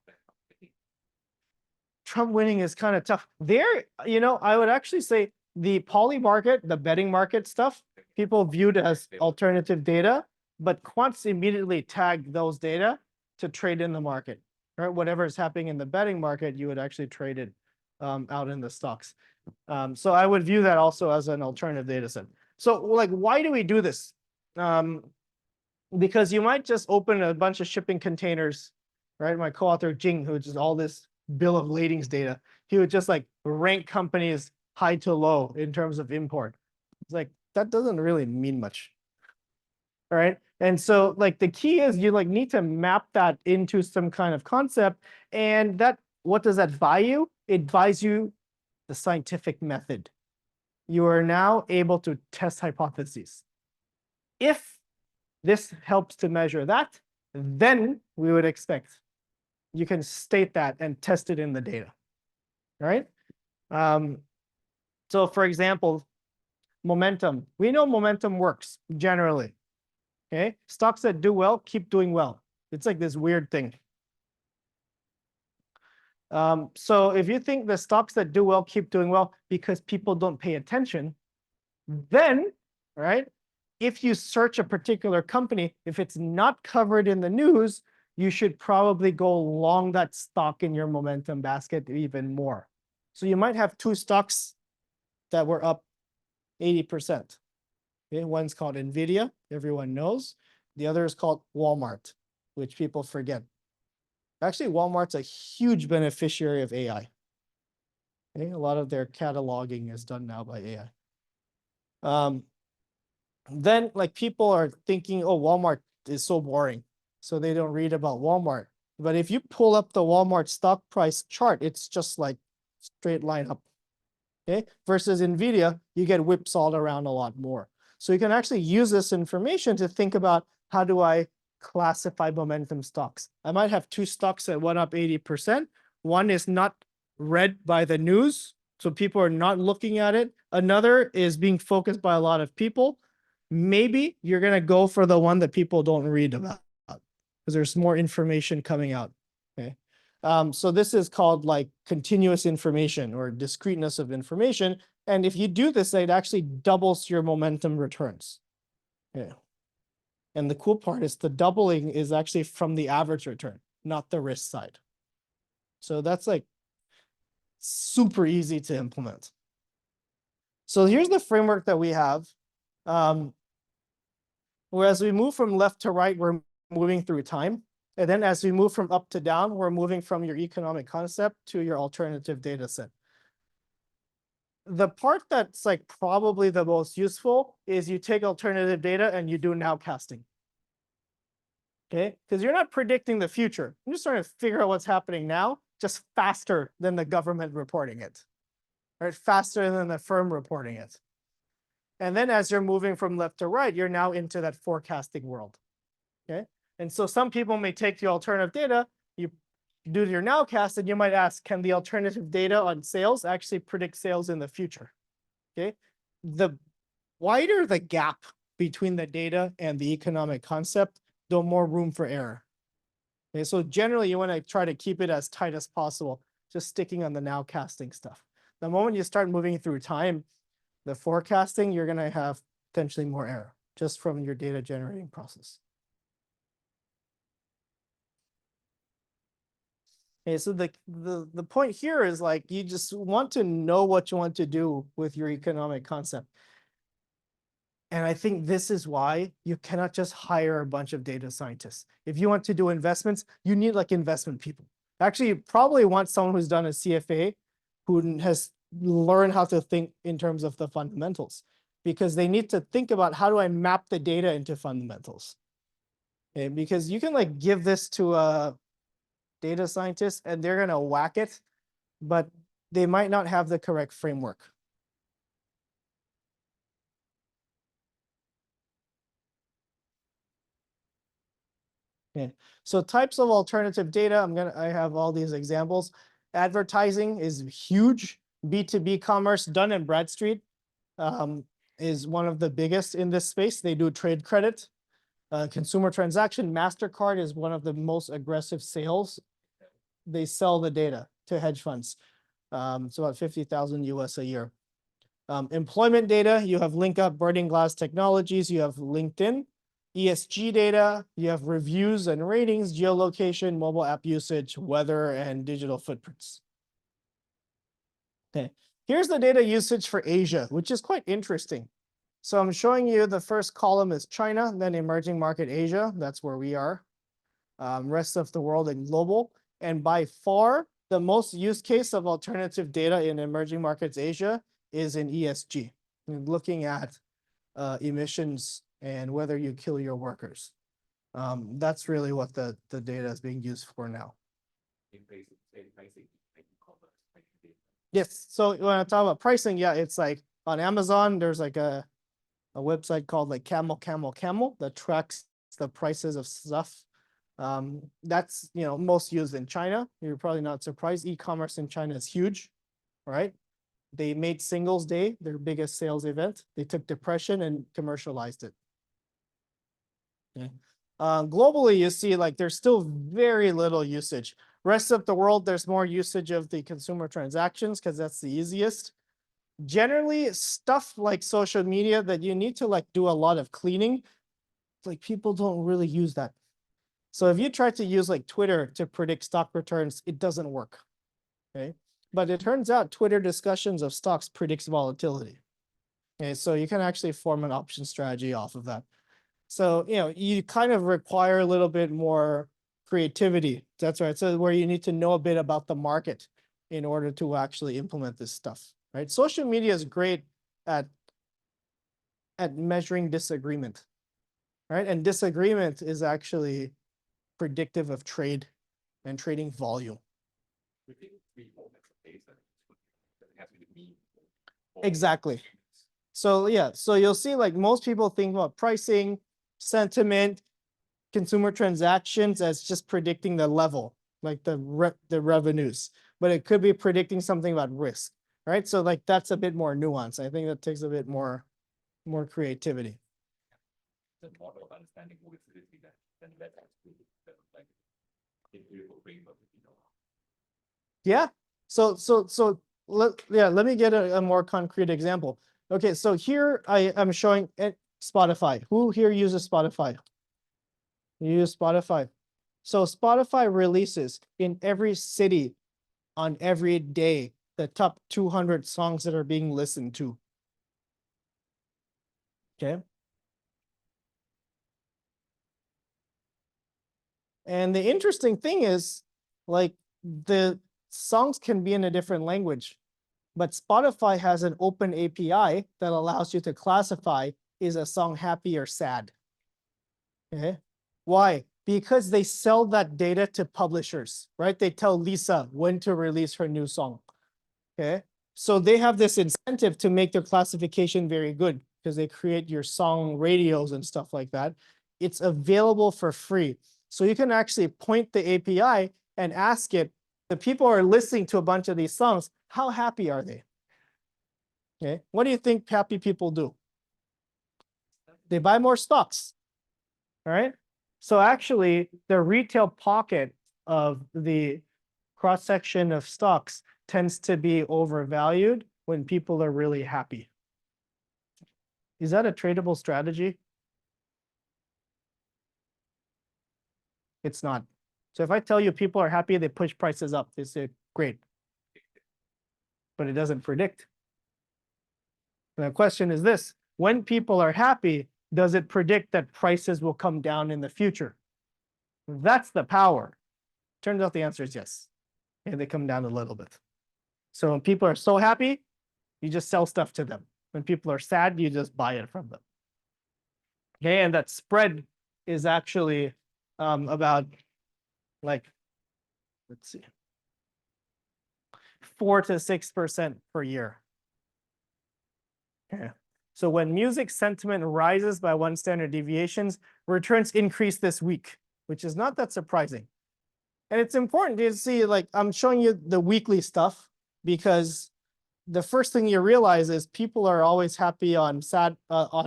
Trump winning is kind of tough. There, I would actually say the poly market, the betting market stuff, people viewed as alternative data, but quants immediately tag those data to trade in the market, right? Whatever is happening in the betting market, you would actually trade it out in the stocks. So I would view that also as an alternative data set. So like, why do we do this? Because you might just open a bunch of shipping containers, right? My co-author Jing, who just all this bill of ladings data, he would just like rank companies high to low in terms of import. It's like, that doesn't really mean much. All right. And so like the key is you like need to map that into some kind of concept. And that, what does that buy you? It buys you the scientific method. You are now able to test hypotheses. If this helps to measure that, then we would expect you can state that and test it in the data, right? So for example, momentum. We know momentum works generally. Okay, stocks that do well keep doing well. It's like this weird thing. So if you think the stocks that do well keep doing well because people don't pay attention, then, right, if you search a particular company, if it's not covered in the news, you should probably go long that stock in your momentum basket even more. So you might have two stocks that were up 80%. Okay, one's called NVIDIA, everyone knows. The other is called Walmart, which people forget. Actually, Walmart's a huge beneficiary of AI. Okay, a lot of their cataloging is done now by AI. Then like people are thinking, oh, Walmart is so boring, so they don't read about Walmart. But if you pull up the Walmart stock price chart, it's just like straight line up. Okay, versus NVIDIA, you get whipsawed around a lot more. So you can actually use this information to think about, how do I classify momentum stocks? I might have two stocks that went up 80%. One is not read by the news, so people are not looking at it. Another is being focused by a lot of people. Maybe you're going to go for the one that people don't read about because there's more information coming out. Okay. So this is called like continuous information or discreteness of information. And if you do this, it actually doubles your momentum returns. Yeah. And the cool part is the doubling is actually from the average return, not the risk side. So that's like super easy to implement. So here's the framework that we have. Whereas we move from left to right, we're moving through time. And then as we move from up to down, we're moving from your economic concept to your alternative data set. The part that's like probably the most useful is you take alternative data and you do nowcasting. Okay, because you're not predicting the future. You're just trying to figure out what's happening now, just faster than the government reporting it, right? Faster than the firm reporting it. And then as you're moving from left to right, you're now into that forecasting world. Okay. And so some people may take the alternative data, you do your nowcast, and you might ask, can the alternative data on sales actually predict sales in the future? Okay. The wider the gap between the data and the economic concept, the more room for error. Okay. So generally you want to try to keep it as tight as possible, just sticking on the nowcasting stuff. The moment you start moving through time, the forecasting, you're going to have potentially more error just from your data generating process. Okay, so the point here is like, you just want to know what you want to do with your economic concept. And I think this is why you cannot just hire a bunch of data scientists. If you want to do investments, you need like investment people. Actually, you probably want someone who's done a CFA, who has learned how to think in terms of the fundamentals, because they need to think about, how do I map the data into fundamentals? Okay, because you can like give this to a data scientist and they're going to whack it, but they might not have the correct framework. Okay, so types of alternative data, I have all these examples. Advertising is huge. B2B commerce, Dun and Bradstreet is one of the biggest in this space. They do trade credit. Consumer transaction, MasterCard is one of the most aggressive sales. They sell the data to hedge funds. It's about 50,000 US a year. Employment data, you have LinkUp, Burning Glass Technologies, you have LinkedIn. ESG data, you have reviews and ratings, geolocation, mobile app usage, weather, and digital footprints. Okay, here's the data usage for Asia, which is quite interesting. So I'm showing you the first column is China, then emerging market Asia, that's where we are. Rest of the world and global. And by far, the most use case of alternative data in emerging markets Asia is in ESG, looking at emissions and whether you kill your workers. That's really what the data is being used for now. Yes, so when I talk about pricing, yeah, it's like on Amazon, there's like a website called like Camel that tracks the prices of stuff. That's, most used in China. You're probably not surprised. E-commerce in China is huge, right? They made Singles Day their biggest sales event. They took depression and commercialized it. Okay. Globally, you see like there's still very little usage. Rest of the world, there's more usage of the consumer transactions because that's the easiest. Generally, stuff like social media that you need to like do a lot of cleaning, like people don't really use that. So if you try to use like Twitter to predict stock returns, it doesn't work. Okay. But it turns out Twitter discussions of stocks predicts volatility. Okay, so you can actually form an option strategy off of that. So, you kind of require a little bit more creativity. That's right. So where you need to know a bit about the market in order to actually implement this stuff, right? Social media is great at measuring disagreement, right? And disagreement is actually predictive of trade and trading volume. Exactly. So yeah, so you'll see like most people think about pricing, sentiment, consumer transactions as just predicting the level, like the revenues, but it could be predicting something about risk, right? So like that's a bit more nuanced. I think that takes a bit more creativity. The model of understanding volatility then that actually like empirical framework, Yeah. So let me get a more concrete example. Okay, so here I am showing Spotify. Who here uses Spotify? You use Spotify. So Spotify releases in every city on every day the top 200 songs that are being listened to. Okay. And the interesting thing is, like, the songs can be in a different language, but Spotify has an open API that allows you to classify, is a song happy or sad? Okay. Why? Because they sell that data to publishers, right? They tell Lisa when to release her new song. Okay. So they have this incentive to make their classification very good because they create your song radios and stuff like that. It's available for free. So you can actually point the API and ask it, the people are listening to a bunch of these songs, how happy are they? Okay. What do you think happy people do? They buy more stocks. All right. So actually, the retail pocket of the cross section of stocks tends to be overvalued when people are really happy. Is that a tradable strategy? It's not. So if I tell you people are happy, they push prices up. They say, great. But it doesn't predict. And the question is this: when people are happy, does it predict that prices will come down in the future? That's the power. Turns out the answer is yes. And they come down a little bit. So when people are so happy, you just sell stuff to them. When people are sad, you just buy it from them. Okay, and that spread is actually about, like, let's see, 4 to 6% per year. Okay. So when music sentiment rises by 1 standard deviations, returns increase this week, which is not that surprising. And it's important to see, like, I'm showing you the weekly stuff because the first thing you realize is people are always happy on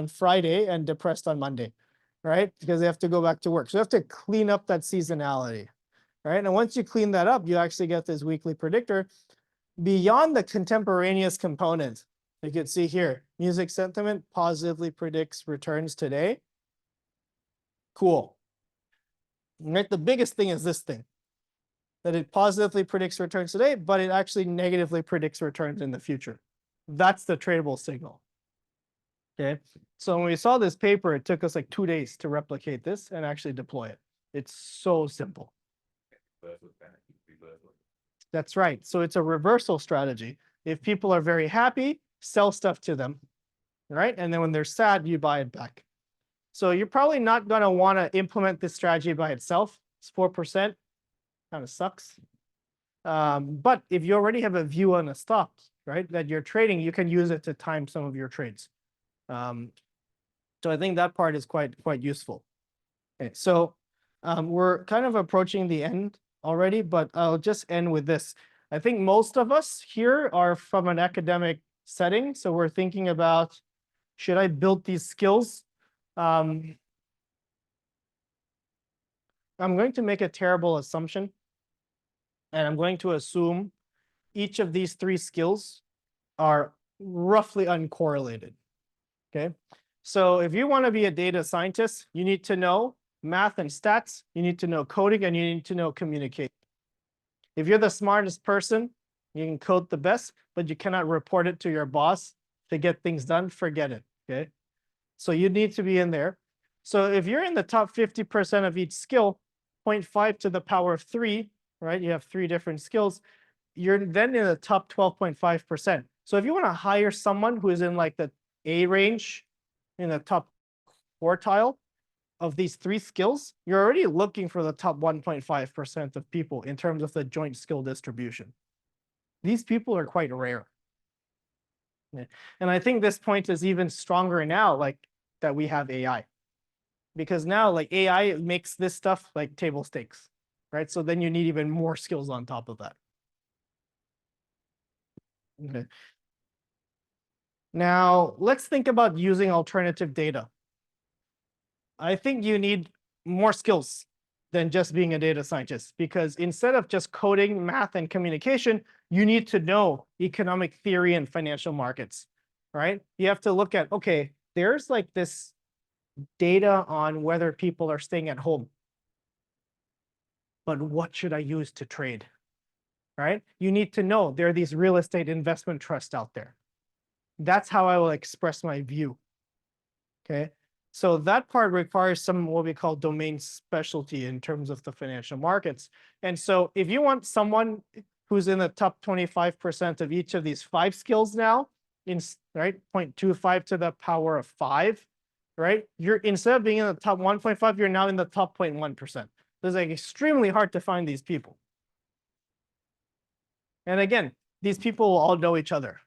Friday and depressed on Monday, right? Because they have to go back to work. So you have to clean up that seasonality, right? And once you clean that up, you actually get this weekly predictor beyond the contemporaneous component. You can see here, music sentiment positively predicts returns today. Cool. Right? The biggest thing is this thing, that it positively predicts returns today, but it actually negatively predicts returns in the future. That's the tradable signal. Okay. So when we saw this paper, it took us like 2 days to replicate this and actually deploy it. It's so simple. That's right. So it's a reversal strategy. If people are very happy, sell stuff to them, right? And then when they're sad, you buy it back. So you're probably not going to want to implement this strategy by itself. It's 4%. Kind of sucks. But if you already have a view on a stock, right, that you're trading, you can use it to time some of your trades. So I think that part is quite useful. Okay, so we're kind of approaching the end already, but I'll just end with this. I think most of us here are from an academic setting, so we're thinking about, should I build these skills? I'm going to make a terrible assumption. And I'm going to assume each of these three skills are roughly uncorrelated. Okay. So if you want to be a data scientist, you need to know math and stats, you need to know coding, and you need to know communication. If you're the smartest person, you can code the best, but you cannot report it to your boss to get things done, forget it. Okay. So you need to be in there. So if you're in the top 50% of each skill, 0.5 to the power of 3, right? You have 3 different skills. You're then in the top 12.5%. So if you want to hire someone who is in like the A range, in the top quartile of these 3 skills, you're already looking for the top 1.5% of people in terms of the joint skill distribution. These people are quite rare. Yeah. And I think this point is even stronger now, like that we have AI. Because now like AI makes this stuff like table stakes, right? So then you need even more skills on top of that. Okay. Now let's think about using alternative data. I think you need more skills than just being a data scientist, because instead of just coding, math, and communication, you need to know economic theory and financial markets, right? You have to look at, okay, there's like this data on whether people are staying at home, but what should I use to trade, right? You need to know there are these real estate investment trusts out there. That's how I will express my view, okay? So that part requires some what we call domain specialty in terms of the financial markets. And so if you want someone who's in the top 25% of each of these 5 skills now, right, 0.25 to the power of 5, right? You're instead of being in the top 1.5, you're now in the top 0.1%. It's like extremely hard to find these people. And again, these people will all know each other,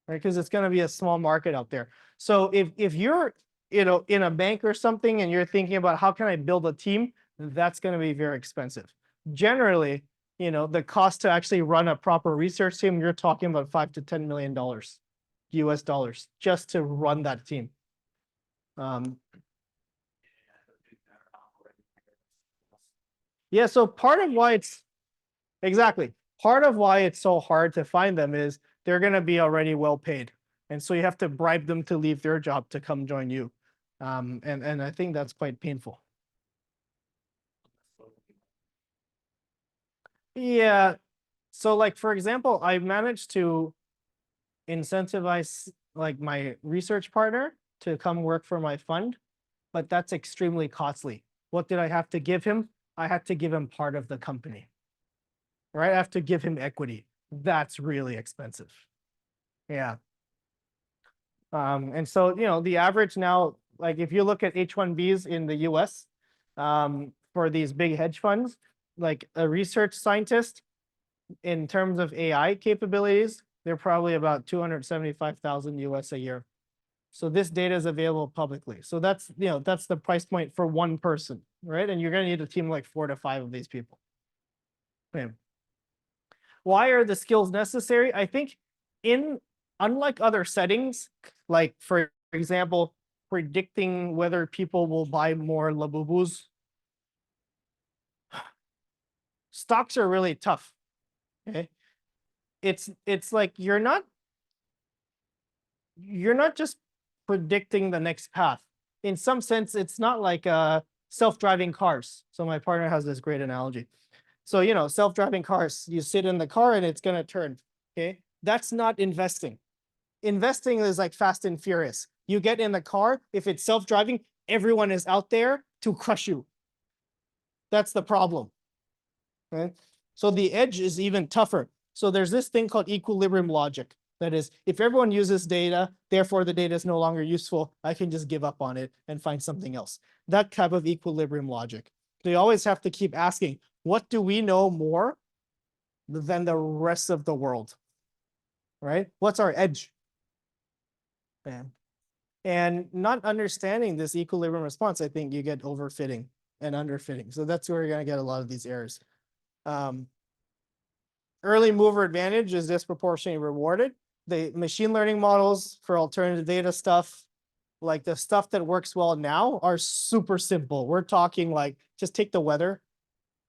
right? Because it's going to be a small market out there. So if you're in a bank or something and you're thinking about how can I build a team, that's going to be very expensive. Generally, the cost to actually run a proper research team, you're talking about $5 to $10 million US dollars just to run that team. Yeah, so part of why it's so hard to find them is they're going to be already well paid. And so you have to bribe them to leave their job to come join you. And I think that's quite painful. Yeah. So like, for example, I managed to incentivize like my research partner to come work for my fund, but that's extremely costly. What did I have to give him? I had to give him part of the company, right? I have to give him equity. That's really expensive. Yeah. And so, the average now, like if you look at H-1Bs in the US for these big hedge funds, like a research scientist in terms of AI capabilities, they're probably about 275,000 US a year. So this data is available publicly. So that's the price point for one person, right? And you're going to need a team like 4 to 5 of these people. Okay. Why are the skills necessary? I think unlike other settings, like for example, predicting whether people will buy more Labubus, stocks are really tough. Okay. It's like you're not just predicting the next path. In some sense, it's not like self-driving cars. So my partner has this great analogy. So, self-driving cars, you sit in the car and it's going to turn. Okay. That's not investing. Investing is like Fast and Furious. You get in the car, if it's self-driving, everyone is out there to crush you. That's the problem. Okay. So the edge is even tougher. So there's this thing called equilibrium logic. That is, if everyone uses data, therefore the data is no longer useful, I can just give up on it and find something else. That type of equilibrium logic. They always have to keep asking, what do we know more than the rest of the world? Right? What's our edge? And not understanding this equilibrium response, I think you get overfitting and underfitting. So that's where you're going to get a lot of these errors. Early mover advantage is disproportionately rewarded. The machine learning models for alternative data stuff, like the stuff that works well now are super simple. We're talking like, just take the weather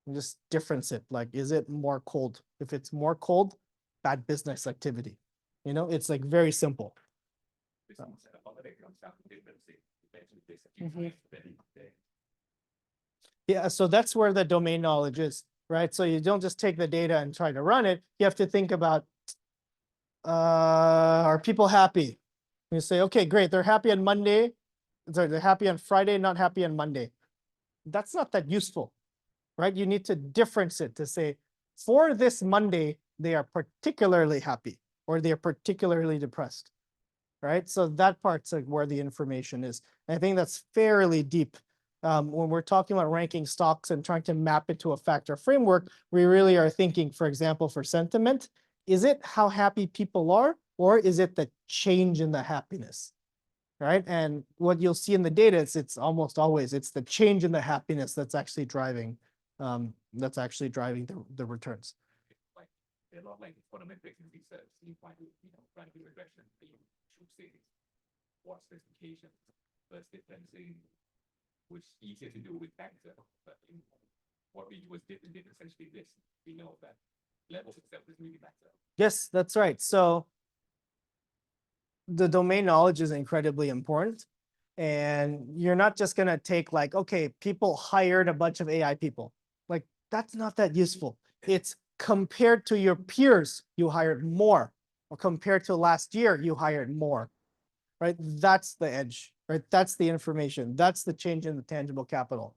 and just difference it. Like, is it more cold? If it's more cold, bad business activity. You know, it's like very simple. Yeah, so that's where the domain knowledge is, right? So you don't just take the data and try to run it. You have to think about, are people happy? You say, okay, great, they're happy on Monday. Sorry, they're happy on Friday, not happy on Monday. That's not that useful, right? You need to difference it to say, for this Monday, they are particularly happy or they are particularly depressed, right? So that part's like where the information is. I think that's fairly deep. When we're talking about ranking stocks and trying to map it to a factor framework, we really are thinking, for example, for sentiment, is it how happy people are, or is it the change in the happiness, right? And what you'll see in the data is it's almost always, it's the change in the happiness that's actually driving the returns. Like a lot like econometrics and research, you find trying to do regression, you should see what specification first differencing, which easier to do with vector, but what we was different did essentially this. We know that levels itself is really better. Yes, that's right. So the domain knowledge is incredibly important. And you're not just going to take like, okay, people hired a bunch of AI people. Like, that's not that useful. It's compared to your peers, you hired more. Or compared to last year, you hired more. Right? That's the edge, right? That's the information. That's the change in the tangible capital.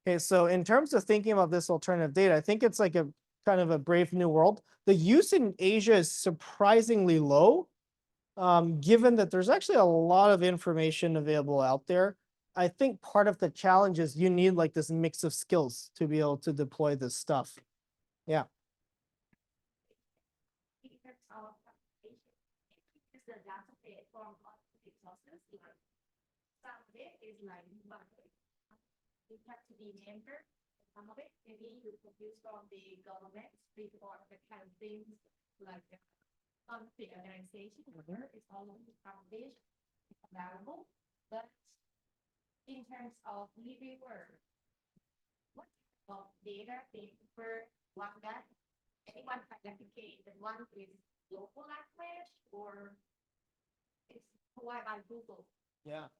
Okay, so in terms of thinking about this alternative data, I think it's like a kind of a brave new world. The use in Asia is surprisingly low, given that there's actually a lot of information available out there. I think part of the challenge is you need like this mix of skills to be able to deploy this stuff. Yeah. It has to be member. Some of it maybe you produce from the government report, the kind of things like the organization, whether it's all of the foundation, it's available. But in terms of living work, what type of data they prefer, one that anyone can replicate, and one is local language or it's provided by Google. Yeah,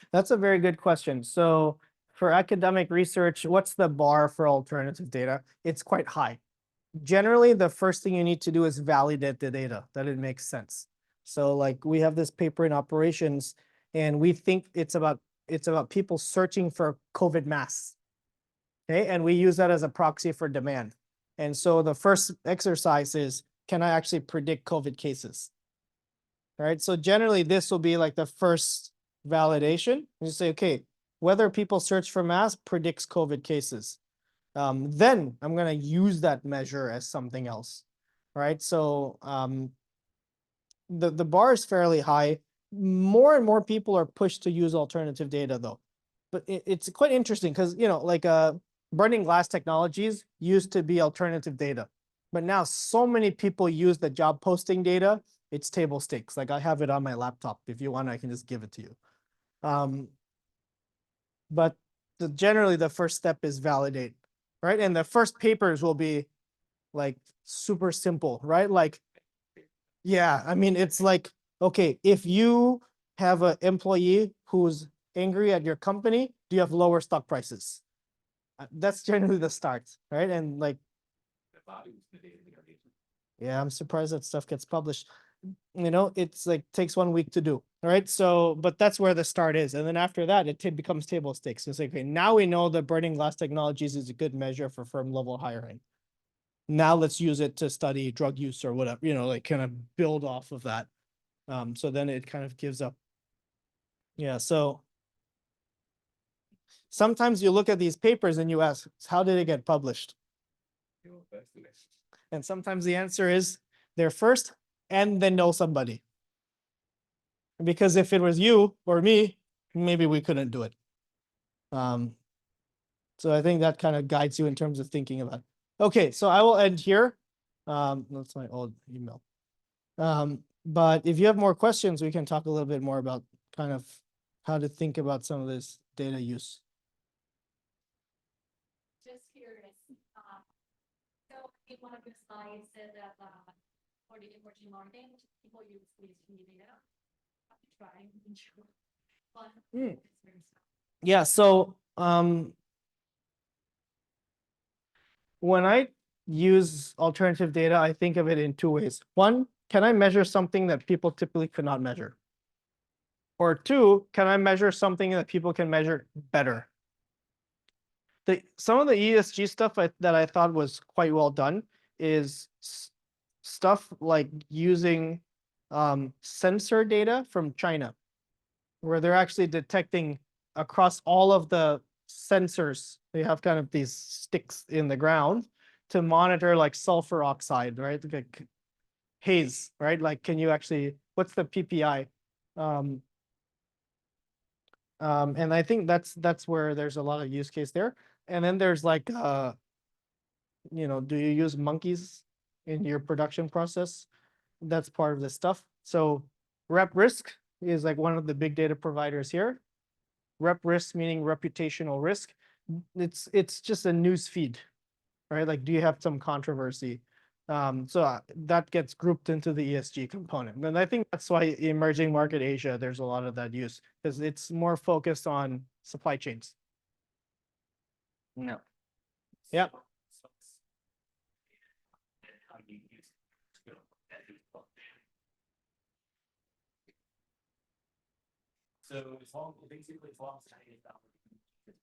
that's a very good question. So for academic research, what's the bar for alternative data? It's quite high. Generally, the first thing you need to do is validate the data, that it makes sense. So like we have this paper in operations, and we think it's about people searching for COVID masks. Okay, and we use that as a proxy for demand. And so the first exercise is, can I actually predict COVID cases? All right, so generally this will be like the first validation. You say, okay, whether people search for masks predicts COVID cases. Then I'm going to use that measure as something else, right? So the bar is fairly high. More and more people are pushed to use alternative data though. But it's quite interesting because, like burning glass technologies used to be alternative data. But now so many people use the job posting data, it's table stakes. Like I have it on my laptop. If you want, I can just give it to you. But generally the first step is validate, right? And the first papers will be like super simple, right? Like, yeah, I mean, it's like, okay, if you have an employee who's angry at your company, do you have lower stock prices? That's generally the start, right? And like, yeah, I'm surprised that stuff gets published. It's like takes 1 week to do, right? So, but that's where the start is. And then after that, it becomes table stakes. It's like, okay, now we know that burning glass technologies is a good measure for firm level hiring. Now let's use it to study drug use or whatever, like kind of build off of that. So then it kind of gives up. Yeah, so sometimes you look at these papers and you ask, how did it get published? And sometimes the answer is they're first and then know somebody. Because if it was you or me, maybe we couldn't do it. So I think that kind of guides you in terms of thinking about it. Okay, so I will end here. That's my old email. But if you have more questions, we can talk a little bit more about kind of how to think about some of this data use. Just curious, so in one of your slides said that, for the emerging market, people use ESG data. I'm trying to ensure. But Hmm. it's very small. Yeah, so when I use alternative data, I think of it in two ways. One, can I measure something that people typically cannot measure? Or two, can I measure something that people can measure better? Some of the ESG stuff that I thought was quite well done is stuff like using sensor data from China, where they're actually detecting across all of the sensors. They have kind of these sticks in the ground to monitor like sulfur oxide, right? Like haze, right? Like, can you actually, what's the PPI? And I think that's where there's a lot of use case there. And then there's like, do you use monkeys in your production process? That's part of this stuff. So rep risk is like one of the big data providers here. Rep risk meaning reputational risk. It's just a news feed, right? Like, do you have some controversy? So that gets grouped into the ESG component. And I think that's why emerging market Asia, there's a lot of that use because it's more focused on supply chains. No. Yeah. And how you use it. So it's all basically it's all studies about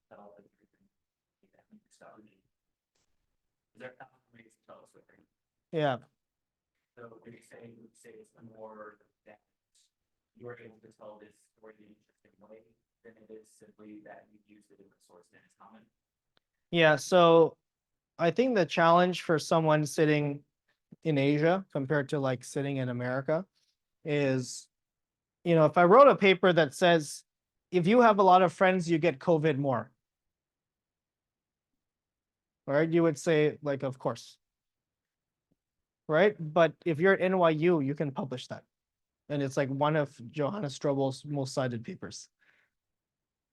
tell everything that we started. Is there ways to tell us what they're Yeah. so when you say it's more that you're able to tell this story in an interesting way than it is simply that you use a different source and it's common. Yeah. So I think the challenge for someone sitting in Asia compared to like sitting in America is, if I wrote a paper that says, if you have a lot of friends, you get COVID more. Right? You would say like, of course. Right? But if you're at NYU, you can publish that. And it's like one of Johannes Strobel's most cited papers.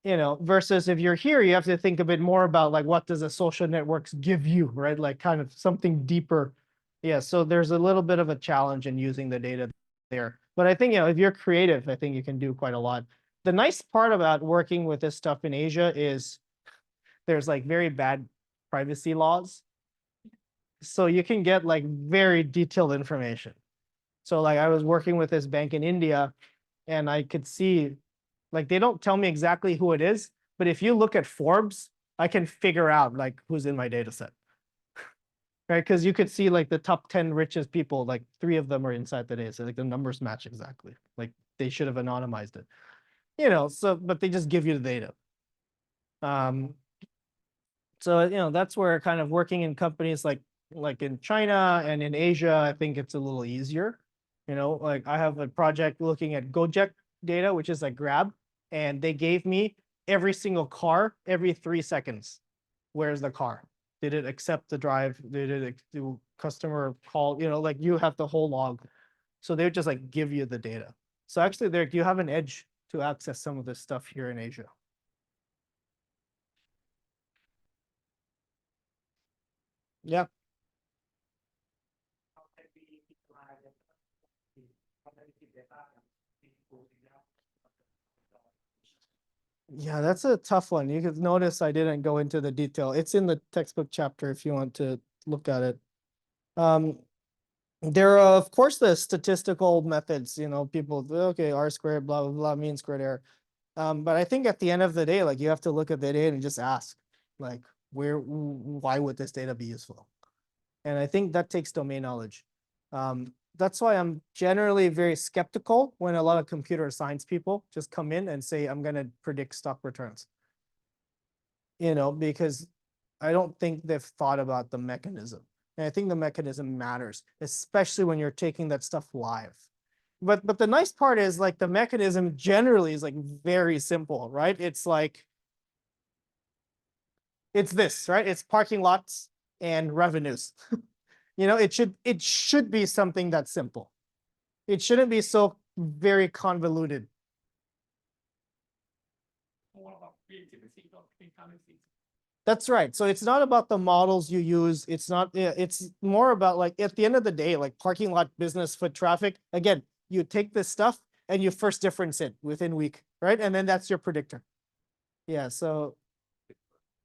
Versus if you're here, you have to think a bit more about like, what does the social networks give you, right? Like kind of something deeper. Yeah, so there's a little bit of a challenge in using the data there. But I think, if you're creative, I think you can do quite a lot. The nice part about working with this stuff in Asia is there's like very bad privacy laws. So you can get like very detailed information. So like I was working with this bank in India and I could see, like, they don't tell me exactly who it is, but if you look at Forbes, I can figure out like who's in my data set. Right? Because you could see like the top 10 richest people, like 3 of them are inside the data set. Like the numbers match exactly. Like they should have anonymized it. But they just give you the data. So that's where kind of working in companies like in China and in Asia, I think it's a little easier. Like I have a project looking at Gojek data, which is like Grab, and they gave me every single car every 3 seconds. Where's the car? Did it accept the drive? Did it do customer call? Like you have the whole log. So they would just like give you the data. So actually there, you have an edge to access some of this stuff here in Asia. Yeah. How can we utilize it? How can we keep that back? Yeah, that's a tough one. You could notice I didn't go into the detail. It's in the textbook chapter if you want to look at it. There are, of course, the statistical methods, people, okay, R squared, blah, blah, blah, mean squared error. But I think at the end of the day, like you have to look at the data and just ask, like, why would this data be useful? And I think that takes domain knowledge. That's why I'm generally very skeptical when a lot of computer science people just come in and say, I'm going to predict stock returns. Because I don't think they've thought about the mechanism. And I think the mechanism matters, especially when you're taking that stuff live. But the nice part is like the mechanism generally is like very simple, right? It's like, it's this, right? It's parking lots and revenues. It should be something that's simple. It shouldn't be so very convoluted. creativity, not incumbency. That's right. So it's not about the models you use. It's not, it's more about like at the end of the day, like parking lot business, foot traffic. Again, you take this stuff and you first difference it within week, right? And then that's your predictor. Yeah, so You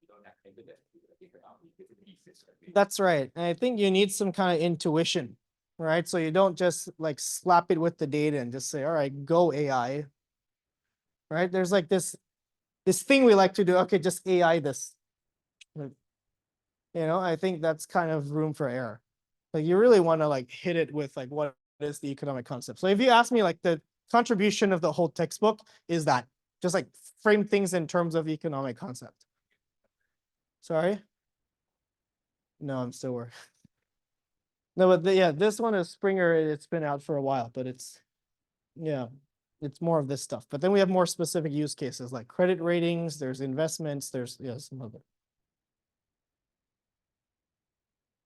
don't have evidence to figure out the pieces. Right? that's right. And I think you need some kind of intuition, right? So you don't just like slap it with the data and just say, all right, go AI. Right? There's like this thing we like to do. Okay, just AI this. Like, I think that's kind of room for error. Like you really want to like hit it with like what is the economic concept. So if you ask me, like the contribution of the whole textbook is that just like frame things in terms of economic concept. Sorry? No, I'm still working. No, but yeah, this one is Springer. It's been out for a while, but it's more of this stuff. But then we have more specific use cases like credit ratings, there's investments, there's some other.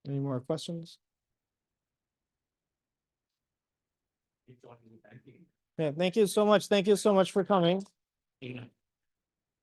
Any more questions? It's on the banking. Yeah, thank you so much. Thank you so much for coming. Yeah.